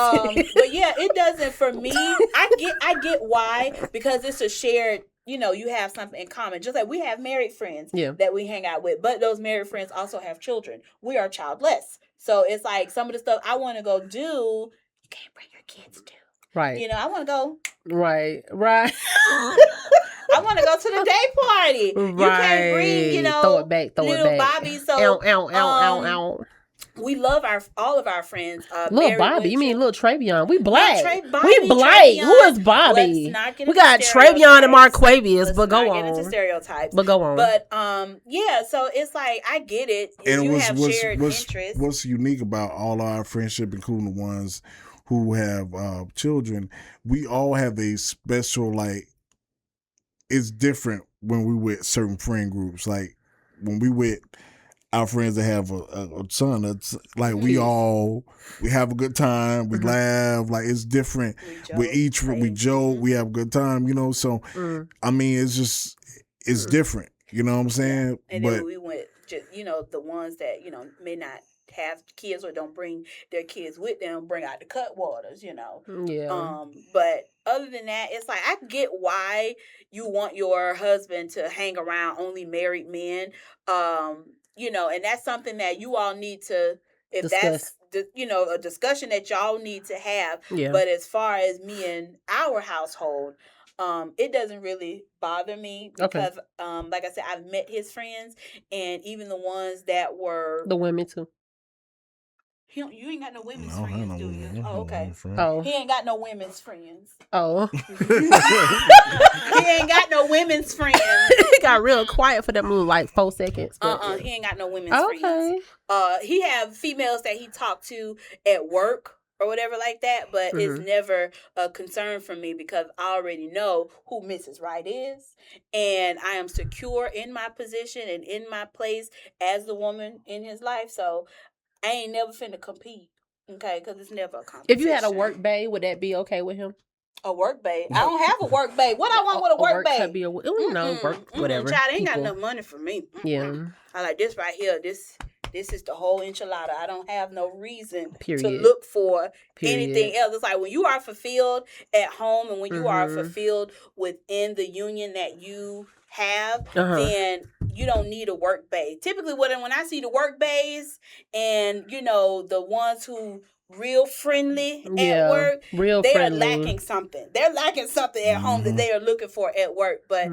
But yeah, it doesn't for me. I get why, because it's a shared, you have something in common. Just like we have married friends that we hang out with, but those married friends also have children. We are childless. So it's like some of the stuff I want to go do, you can't bring your kids to. Right. I want to go. Right. I want to go to the day party. Right. You can't bring, throw it back, little Bobby. So ow. We love all of our friends. Little Bobby, you mean little Travion? We black. We black. Who is Bobby? We got Travion and Marquavius, but go on. Get into stereotypes. But go on. But yeah. So it's like I get it. And you have shared interests. What's unique about all our friendship, including the ones who have children, we all have a special, like, it's different when we with certain friend groups. Like when we with our friends that have a son, it's like we have a good time, we laugh, like it's different. We joke, we have a good time, so I mean it's different, you know what I'm saying? And then we went just, the ones that, may not have kids or don't bring their kids with them, bring out the cut waters, Yeah. But other than that, it's like I get why you want your husband to hang around only married men. And that's something that you all need to, if discuss. That's a discussion that y'all need to have. Yeah. But as far as me and our household, it doesn't really bother me because, like I said, I've met his friends, and even the ones that were the women too. You ain't got no women's friends, do you? Oh, okay. Oh. He ain't got no women's friends. Oh. He ain't got no women's friends. He got real quiet for them little, like, 4 seconds. He ain't got no women's friends. He have females that he talked to at work or whatever like that, but it's never a concern for me because I already know who Mrs. Wright is, and I am secure in my position and in my place as the woman in his life, so I ain't never finna compete, okay? Because it's never a competition. If you had a work bae, would that be okay with him? A work bae? I don't have a work bae. What I want with a work bae? Could be work, whatever. Child, ain't got enough money for me. Yeah. I like this right here. This is the whole enchilada. I don't have no reason to Period. look for anything else. It's like when you are fulfilled at home and when you are fulfilled within the union that you have, then you don't need a work bae. Typically, when I see the work baes and, the ones who real friendly at work, they are lacking something. They're lacking something at home that they are looking for at work. But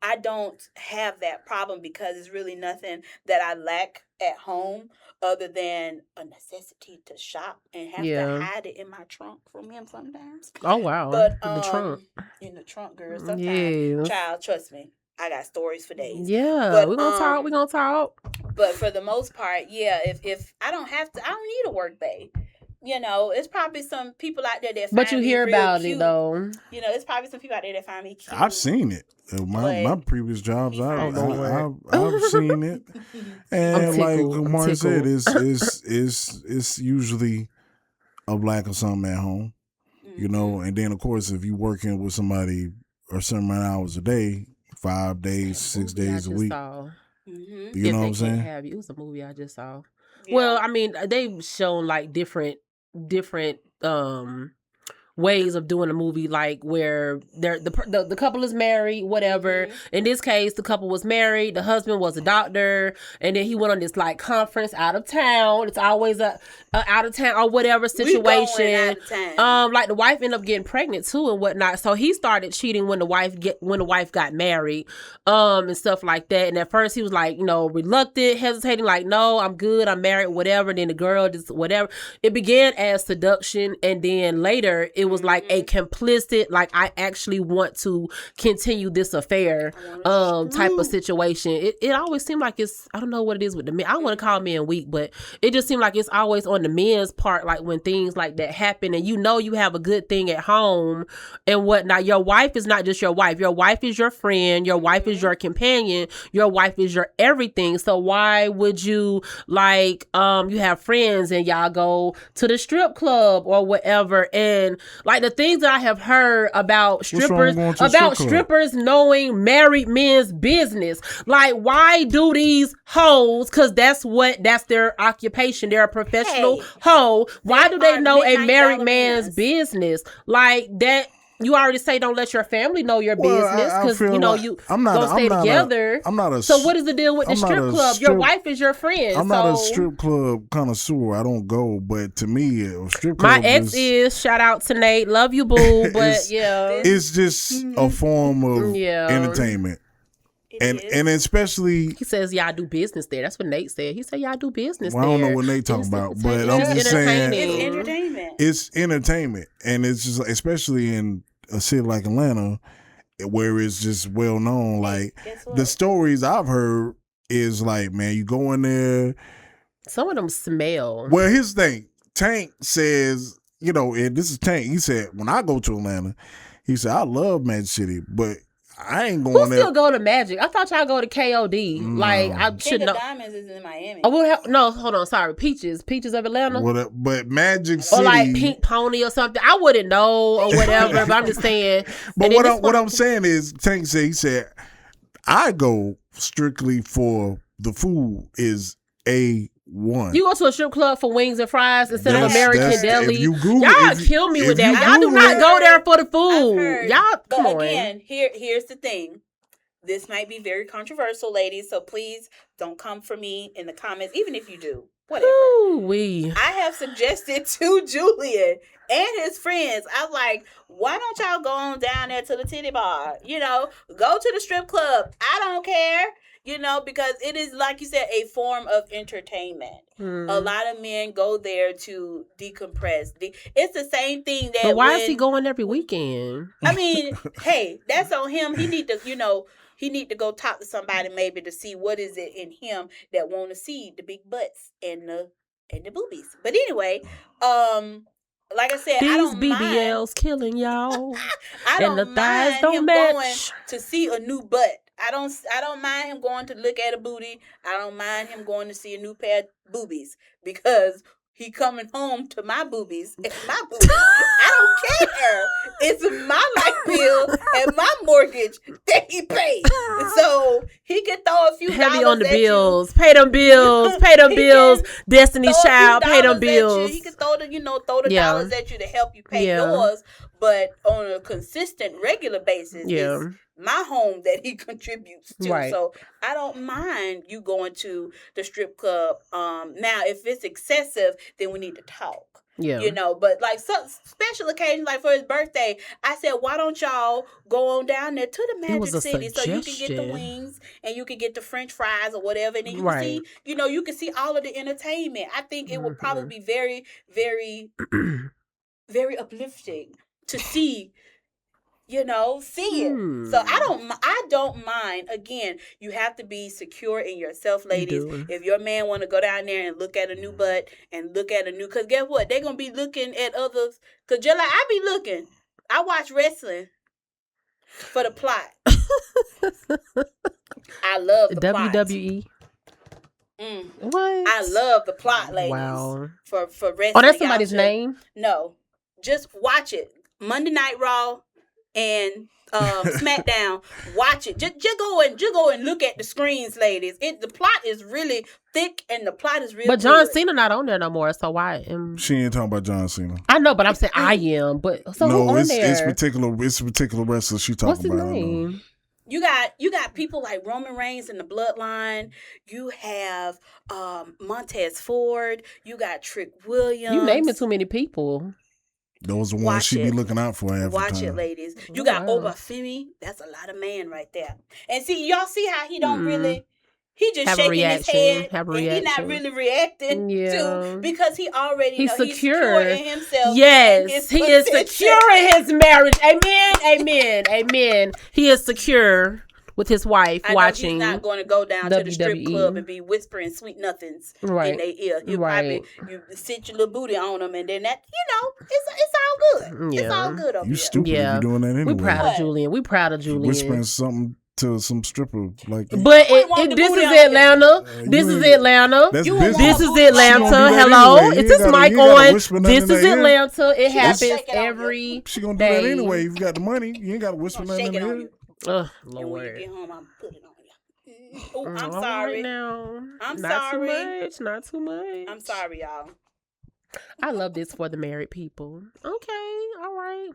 I don't have that problem because it's really nothing that I lack at home other than a necessity to shop and have to hide it in my trunk from him sometimes. Oh, wow. But the trunk. In the trunk, girl. Sometimes, child, trust me, I got stories for days. Yeah, but, we're gonna talk. But for the most part, yeah, if I don't have to, I don't need a work bae. It's probably some people out there that find But you hear about cute. it though. It's probably some people out there that find me cute. I've seen it. My previous jobs, I've seen it, and like Kamar said, it's usually a lack of something at home, and then of course if you working with somebody a certain amount of hours a day, 5 days, 6 days a week, you know what I'm saying? It was a movie I just saw. Yeah. Well, I mean, they've shown like different ways of doing a movie, like where the couple is married, whatever. In this case, the couple was married, the husband was a doctor, and then he went on this like conference out of town. It's always a out of town or whatever situation. Like the wife ended up getting pregnant too and whatnot. So he started cheating when the wife got married, and stuff like that. And at first he was like, reluctant, hesitating, like, no, I'm good, I'm married, whatever. And then the girl just whatever. It began as seduction, and then later it was like a complicit, like I actually want to continue this affair type of situation. It always seemed like it's, I don't know what it is with the men. I don't want to call men weak, but it just seemed like it's always on the men's part, like when things like that happen and you know you have a good thing at home and whatnot. Your wife is not just your wife. Your wife is your friend. Your wife is your companion. Your wife is your everything. So why would you like you have friends and y'all go to the strip club or whatever, and like the things that I have heard about strippers knowing married men's business. Like, why do these hoes, because that's their occupation, they're a professional hoe, why do they know a married man's business like that? You already say don't let your family know your business because you know you gonna stay together. So what is the deal with the strip club? Your wife is your friend. I'm not a strip club connoisseur. I don't go, but to me, a strip club. My ex is shout out to Nate, love you, boo. But it's just a form of entertainment. And especially, he says y'all do business there. That's what Nate said. He said y'all do business there. I don't know what Nate talking about, but I'm just saying it's entertainment. It's entertainment, and it's just especially in a city like Atlanta, where it's just well known. Like the stories I've heard is like, man, you go in there, some of them smell. Well, here's the thing. Tank says, you know, and this is Tank. He said when I go to Atlanta, he said I love Magic City, but I ain't going there. Who still go to Magic? I thought y'all go to KOD. No. Like I should know. Diamonds is in Miami. Oh, no, hold on. Sorry, Peaches of Atlanta. But Magic City or like Pink Pony or something. I wouldn't know or whatever. But I'm just saying. But what I'm saying is, Tank said, he said, I go strictly for the food is A1. You go to a strip club for wings and fries instead of American Deli. Y'all kill me with that. Y'all do not go there for the food. Y'all, come on. Again, here's the thing. This might be very controversial, ladies, so please don't come for me in the comments, even if you do. Whatever. I have suggested to Julian and his friends, I'm like, why don't y'all go on down there to the titty bar? You know, go to the strip club. I don't care. You know, because it is, like you said, a form of entertainment. A lot of men go there to decompress. It's the same thing that. But why is he going every weekend? I mean, hey, that's on him. He need to, he need to go talk to somebody maybe to see what is it in him that want to see the big butts and the boobies. But anyway, like I said, these I don't BBLs mind. Killing y'all. I don't and the thighs mind don't him match. Going to see a new butt. I don't mind him going to look at a booty. I don't mind him going to see a new pair of boobies because he coming home to my boobies and my boobies. I don't care. It's my light bill and my mortgage that he paid. So he can throw a few heavy dollars on the at bills. You. Pay them bills. Pay them bills. Destiny's Child. Pay them bills. He can throw the dollars at you to help you pay yours. But on a consistent, regular basis, it's my home that he contributes to. Right. So I don't mind you going to the strip club. Now, if it's excessive, then we need to talk. Yeah. You know, but like some special occasions, like for his birthday, I said, why don't y'all go on down there to the Magic City so you can get the wings and you can get the French fries or whatever, and then you can see, you can see all of the entertainment. I think it would probably be very, very, very uplifting to see. See it. So I don't mind. Again, you have to be secure in yourself, ladies. If your man want to go down there and look at a new butt and look at because guess what? They're going to be looking at others. Because just like I be looking. I watch wrestling for the plot. I love the WWE. What? I love the plot, ladies. Wow. For wrestling. Oh, that's somebody's name? No. Just watch it. Monday Night Raw. And SmackDown, watch it. Just go and look at the screens, ladies. The plot is really thick and the plot is really. But John Cena not on there no more, so why? She ain't talking about John Cena. I know, but I'm saying I am. But so no, who on it's there? It's a particular wrestler she talking What's his about. name? You got people like Roman Reigns in the Bloodline. You have Montez Ford. You got Trick Williams. You naming too many people. Those are the ones she be looking out for every Watch time. it, ladies. You got Obafemi. That's a lot of man right there. And see, y'all see how he don't really. he just have a shaking his reaction. head Have a and he not reaction. really reacting to Yeah. because he already He's know he's secure secure. in himself. and Yes, his he is position. secure in his marriage. Amen. Amen. Amen. He is secure with his wife I know watching he's not going to go down to the strip WWE. club and be whispering sweet nothings in Right. their ear. He'll Right. probably you sit your little booty on them, and then that it's all good. It's all Yeah. good over You here. stupid if Yeah. you doing that anyway. We proud of What? Julian. We proud of Julian. Whispering something to some stripper like you. But You wouldn't want the this booty is on you. Atlanta. This you is ain't- Atlanta. That's You wouldn't business. This want is a booty like She gonna Atlanta. do that Hello. anyway. You Is this ain't gotta- mic you ain't gotta on? whisper nothing This in is their ear. Atlanta. It She gonna happens shake it on you. every She gonna do day. that anyway. If you got the money, you ain't gotta whisper I'm gonna nothing shake in it the on ear. you. Ugh, And when you Lord. get home, I'm put it on you. Oh, I'm All sorry. right now. I'm Not sorry. too much. Not too much. I'm sorry, y'all. I love this for the married people. Okay. All right.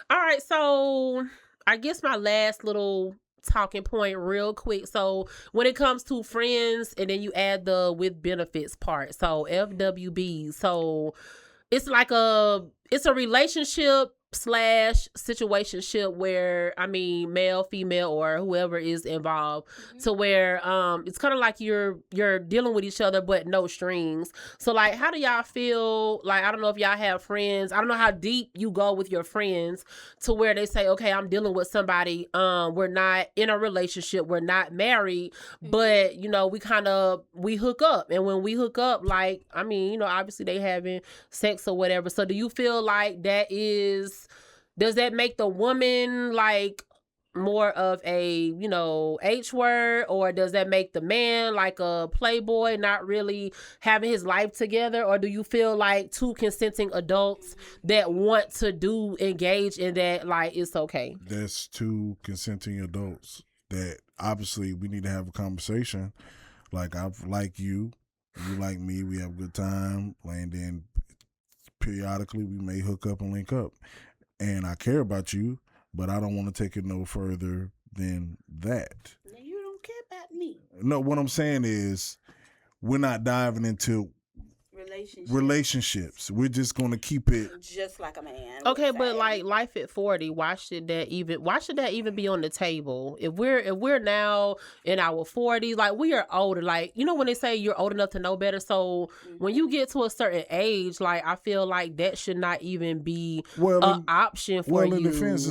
All right. So I guess my last little talking point real quick. So when it comes to friends and then you add the with benefits part. So FWB. So it's like it's a relationship slash situationship where male, female, or whoever is involved to where it's kind of like you're dealing with each other but no strings. So like, how do y'all feel? Like, I don't know if y'all have friends. I don't know how deep you go with your friends to where they say, okay, I'm dealing with somebody. We're not in a relationship. We're not married, but we hook up, and when we hook up, like, obviously they having sex or whatever. So do you feel like does that make the woman like more of a, H word, or does that make the man like a playboy, not really having his life together? Or do you feel like two consenting adults that want to engage in that, like, it's okay? That's two consenting adults that obviously we need to have a conversation. Like, I like you like me, we have a good time, and then periodically we may hook up and link up. And I care about you, but I don't want to take it no further than that. You don't care about me. No, what I'm saying is we're not diving into relationships. We're just going to keep it just like a man. Okay, but like life at 40, why should that even be on the table? If we're now in our 40s, like, we are older. Like, when they say you're old enough to know better. So when you get to a certain age, like, I feel like that should not even be an option for you. Well, in defense,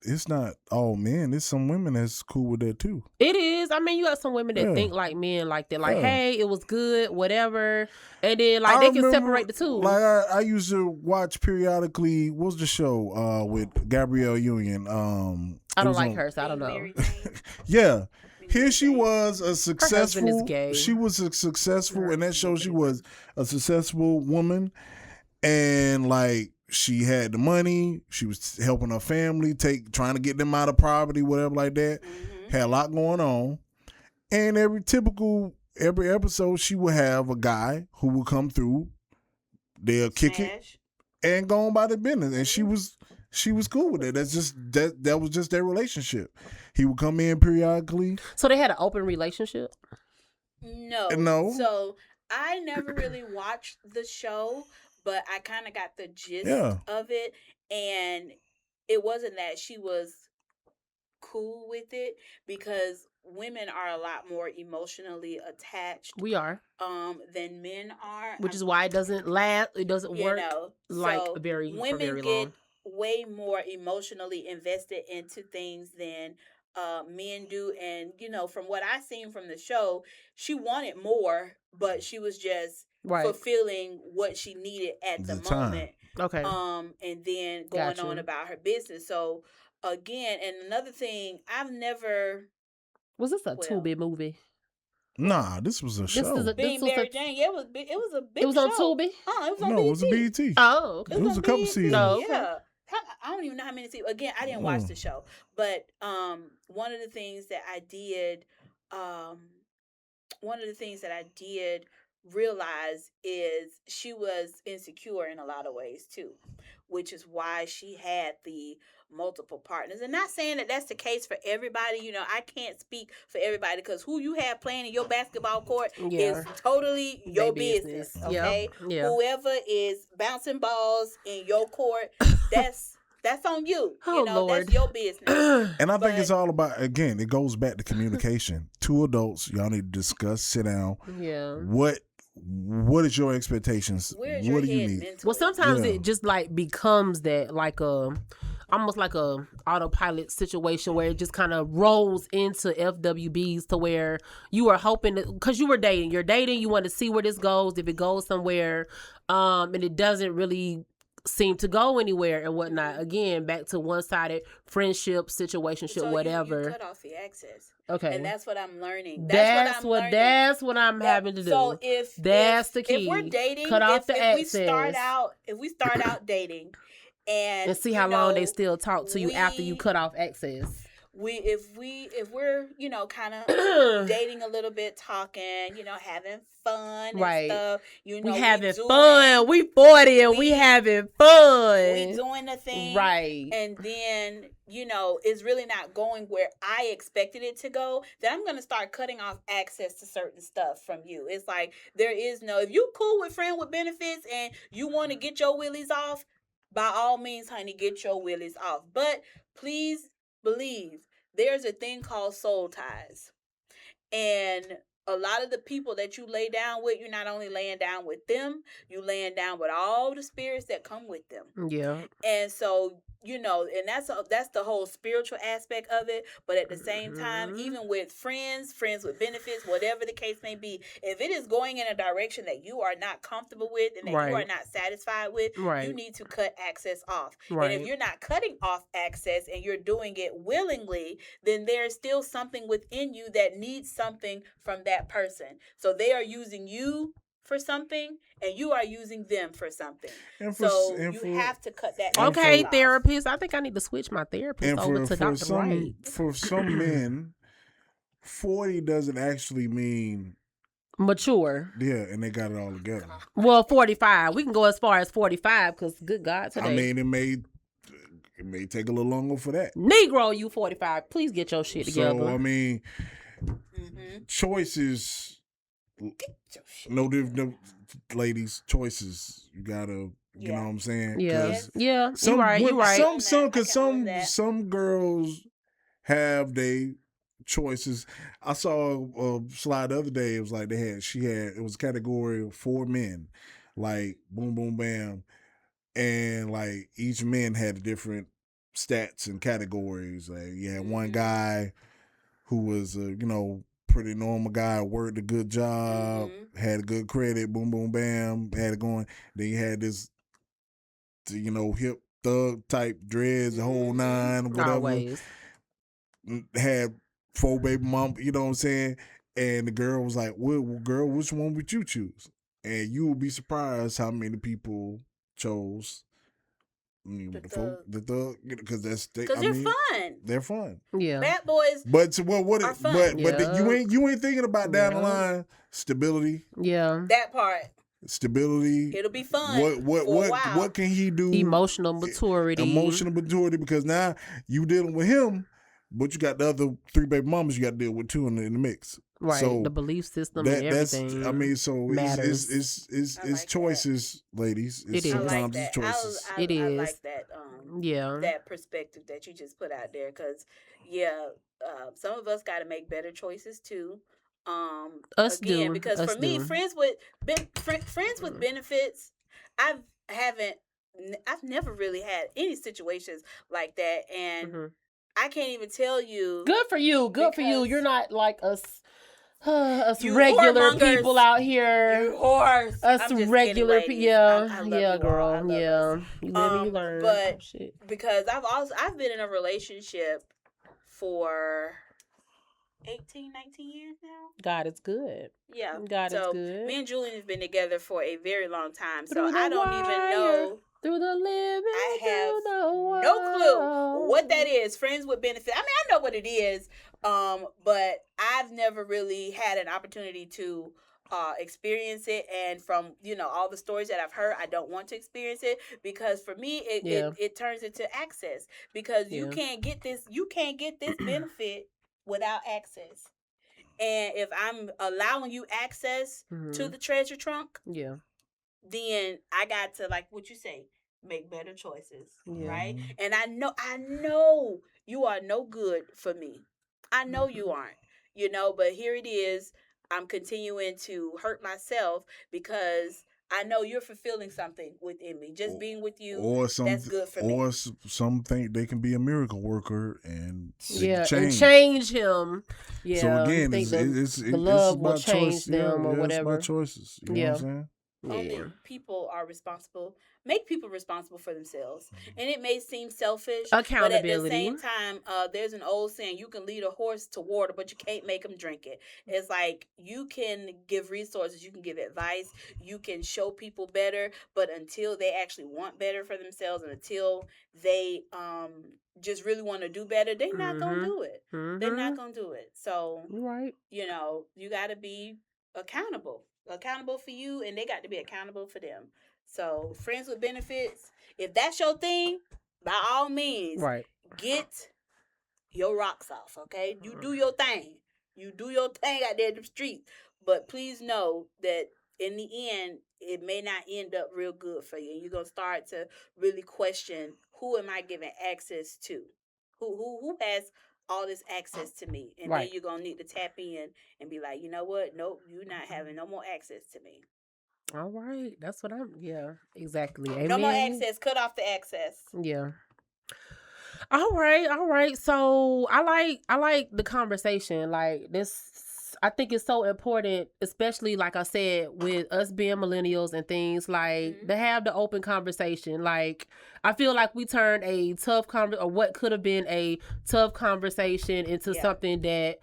it's not all men. There's some women that's cool with that too. It is. You got some women that think like men like that. Like, hey, it was good, whatever. And then like they can separate the two. Like I used to watch periodically. What was the show with Gabrielle Union? I don't like her, so I don't know. Yeah. Here she was a successful. Her husband is gay. She was a successful in that show. She was a successful woman, and like, she had the money. She was helping her family, trying to get them out of poverty, whatever like that. Had a lot going on. And every episode, she would have a guy who would come through. They'll kick it and go on by the business. And she was cool with it. That was just their relationship. He would come in periodically. So they had an open relationship? No. So I never really watched the show, but I kind of got the gist of it, and it wasn't that she was cool with it, because women are a lot more emotionally attached. We are. Than men are, which is why it doesn't last. It doesn't work like so very women long. Get way more emotionally invested into things than men do, and from what I seen from the show, she wanted more, but she was just fulfilling what she needed at the moment. Okay. And then going on about her business. So again, and another thing, I've never. Was this a Tubi movie? Nah, this was a show. Being Mary Jane, it was a big It was show. on Tubi? It was on No, BET. it was a BET. Oh, okay. It was a couple seasons. Oh, okay. Yeah. I don't even know how many seasons. Again, I didn't watch the show. But one of the things that I did realize is she was insecure in a lot of ways too, which is why she had the multiple partners. And not saying that that's the case for everybody. I can't speak for everybody, because who you have playing in your basketball court is totally your business. Okay, yeah. Whoever is bouncing balls in your court, that's that's on you. Oh, You know, Lord. that's your business. And I think But- it's all about, again, it goes back to communication. Two adults, y'all need to discuss, sit down. Yeah. What is your expectations? Where's What your do you head need? mentally? Well, sometimes Yeah. it just like becomes that like almost like a autopilot situation where it just kind of rolls into FWBs to where you are hoping because you're dating, you want to see where this goes, if it goes somewhere, and it doesn't really seem to go anywhere and whatnot. Again, back to one-sided friendship, situationship, So whatever. you cut off the access. Okay. And that's what I'm learning. That's what I'm having to do. So that's the key. If we're dating, cut off the access. If we start out dating and see how long they still talk to you after you cut off access. If we're kind of dating a little bit, talking, having fun and stuff, we having fun. We 40 and we having fun. We doing the thing, right? And then it's really not going where I expected it to go. Then I'm gonna start cutting off access to certain stuff from you. It's like there is no. If you cool with friend with benefits and you want to get your willies off, by all means, honey, get your willies off. But please believe there's a thing called soul ties. And a lot of the people that you lay down with, you're not only laying down with them, you laying down with all the spirits that come with them. Yeah. And so, and that's the whole spiritual aspect of it. But at the same time, even with friends with benefits, whatever the case may be, if it is going in a direction that you are not comfortable with and that you are not satisfied with, you need to cut access off. Right. And if you're not cutting off access and you're doing it willingly, then there's still something within you that needs something from that person. So they are using you for something and you are using them for something. You have to cut that. Okay, therapist. I think I need to switch my therapist over to Dr. Wright. For some men, 40 doesn't actually mean mature. Yeah, and they got it all together. Well, 45. We can go as far as 45 because good God today. I mean, it may take a little longer for that. Negro, you 45. Please get your shit together. So, I mean, choices. No, ladies, choices. You gotta, you know what I'm saying? Yeah, you're right. You're right. Some girls have they choices. I saw a slide the other day. It was like it was a category for men, like boom, boom, bam, and like each man had different stats and categories. Like you had one guy who was pretty normal guy, worked a good job, had good credit, boom, boom, bam, had it going. Then you had this, hip thug type dreads, the whole nine, whatever. Always. Had 4 baby mom, you know what I'm saying? And the girl was like, well, girl, which one would you choose? And you will be surprised how many people chose the thug, because they're fun. They're fun. Yeah, bad boys. But are fun. But you ain't thinking about down the line stability. Yeah, that part. Stability. It'll be fun. What can he do? Emotional maturity. Because now you dealing with him, but you got the other 3 baby mamas you got to deal with too in the mix. Right, so the belief system and everything. Matters. It's choices, that. ladies. Sometimes it's choices. I like that. That perspective that you just put out there, because some of us got to make better choices too. Because for me, friends with benefits, I've never really had any situations like that, and I can't even tell you. Good for you. You're not like us regular people out here. You whores. Us regular people. Yeah, girl. Yeah. You live and you learn. But because I've been in a relationship for 18, 19 years now. God is good. Yeah. God is good. Me and Julian have been together for a very long time. So I don't even know. Through the living. I have no clue what that is. Friends with benefits. I mean, I know what it is. But I've never really had an opportunity to experience it, and from all the stories that I've heard, I don't want to experience it, because for me it turns into access, because you can't get this benefit without access. And if I'm allowing you access to the treasure trunk, then I got to, like what you say, make better choices, Yeah. right? And I know you are no good for me. I know you aren't, but here it is. I'm continuing to hurt myself because I know you're fulfilling something within me. Just being with you, or some, that's good for me. Some think they can be a miracle worker and and change him. Yeah. So again, the love will change them or whatever. It's about choices. You know what I'm saying? Only people are responsible. Make people responsible for themselves, and it may seem selfish, accountability. But at the same time, there's an old saying: you can lead a horse to water, but you can't make him drink it. It's like you can give resources, you can give advice, you can show people better, but until they actually want better for themselves, and until they just really want to do better, they're not gonna do it. They're not gonna do it. So you got to be accountable for you, and they got to be accountable for them. So friends with benefits, if that's your thing, by all means, get your rocks off. Okay, you do your thing. You do your thing out there in the streets. But please know that in the end, it may not end up real good for you. And you're gonna start to really question, who am I giving access to? Who has all this access to me? And then you're gonna need to tap in and be like, you know what? Nope, you're not having no more access to me. All right, that's what exactly. Amen. No more access. Cut off the access. Yeah. All right. So I like the conversation. Like this, I think it's so important, especially like I said, with us being millennials and things, like to have the open conversation. Like I feel like we turned a tough or what could have been a tough conversation into something that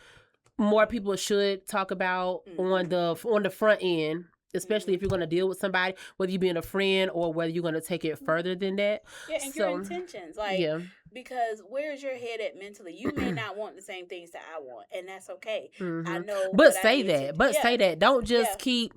more people should talk about on the front end. Especially if you're going to deal with somebody, whether you being a friend or whether you're going to take it further than that. Yeah, and your intentions. Because where's your head at mentally? You may not want the same things that I want, and that's okay. I know. But say that. Say that. Don't just keep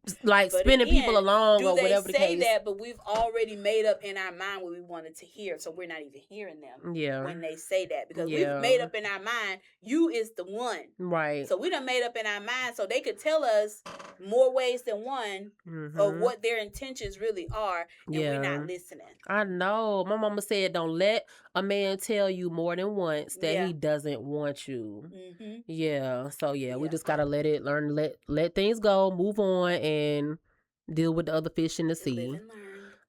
spinning people along or whatever the case. They say that, but we've already made up in our mind what we wanted to hear, so we're not even hearing them when they say that. Because we've made up in our mind, you is the one. Right. So we done made up in our mind, so they could tell us more ways than one of what their intentions really are, and we're not listening. I know. My mama said, don't let a man tell you more than once that he doesn't want you. Yeah. So we just gotta let things go, move on, and deal with the other fish in the sea.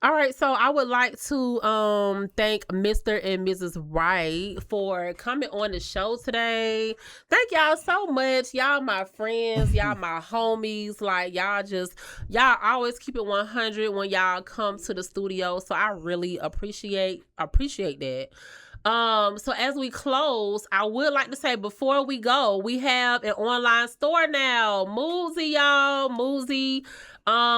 All right, so I would like to thank Mr. and Mrs. Wright for coming on the show today. Thank y'all so much. Y'all my friends, y'all my homies. Like y'all always keep it 100 when y'all come to the studio. So I really appreciate that. So as we close, I would like to say before we go, we have an online store now. Moosey, y'all. Moosey.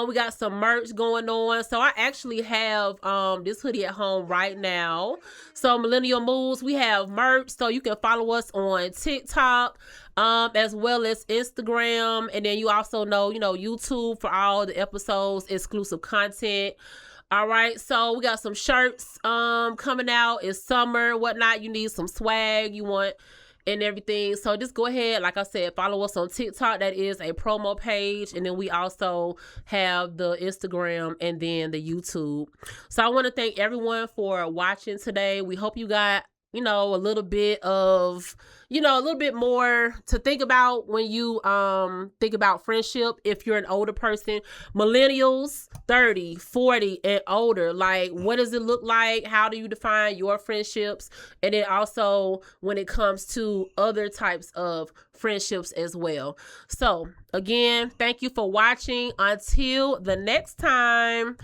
We got some merch going on. So I actually have this hoodie at home right now. So Millennial Moves, we have merch. So you can follow us on TikTok, as well as Instagram. And then you also know, YouTube for all the episodes, exclusive content. All right, so we got some shirts coming out. It's summer, whatnot. You need some swag, you want, and everything. So just go ahead, like I said, follow us on TikTok. That is a promo page. And then we also have the Instagram and then the YouTube. So I want to thank everyone for watching today. We hope you got, a little bit of, a little bit more to think about when you think about friendship. If you're an older person, millennials, 30, 40 and older, like what does it look like? How do you define your friendships? And then also when it comes to other types of friendships as well. So again, thank you for watching. Until the next time.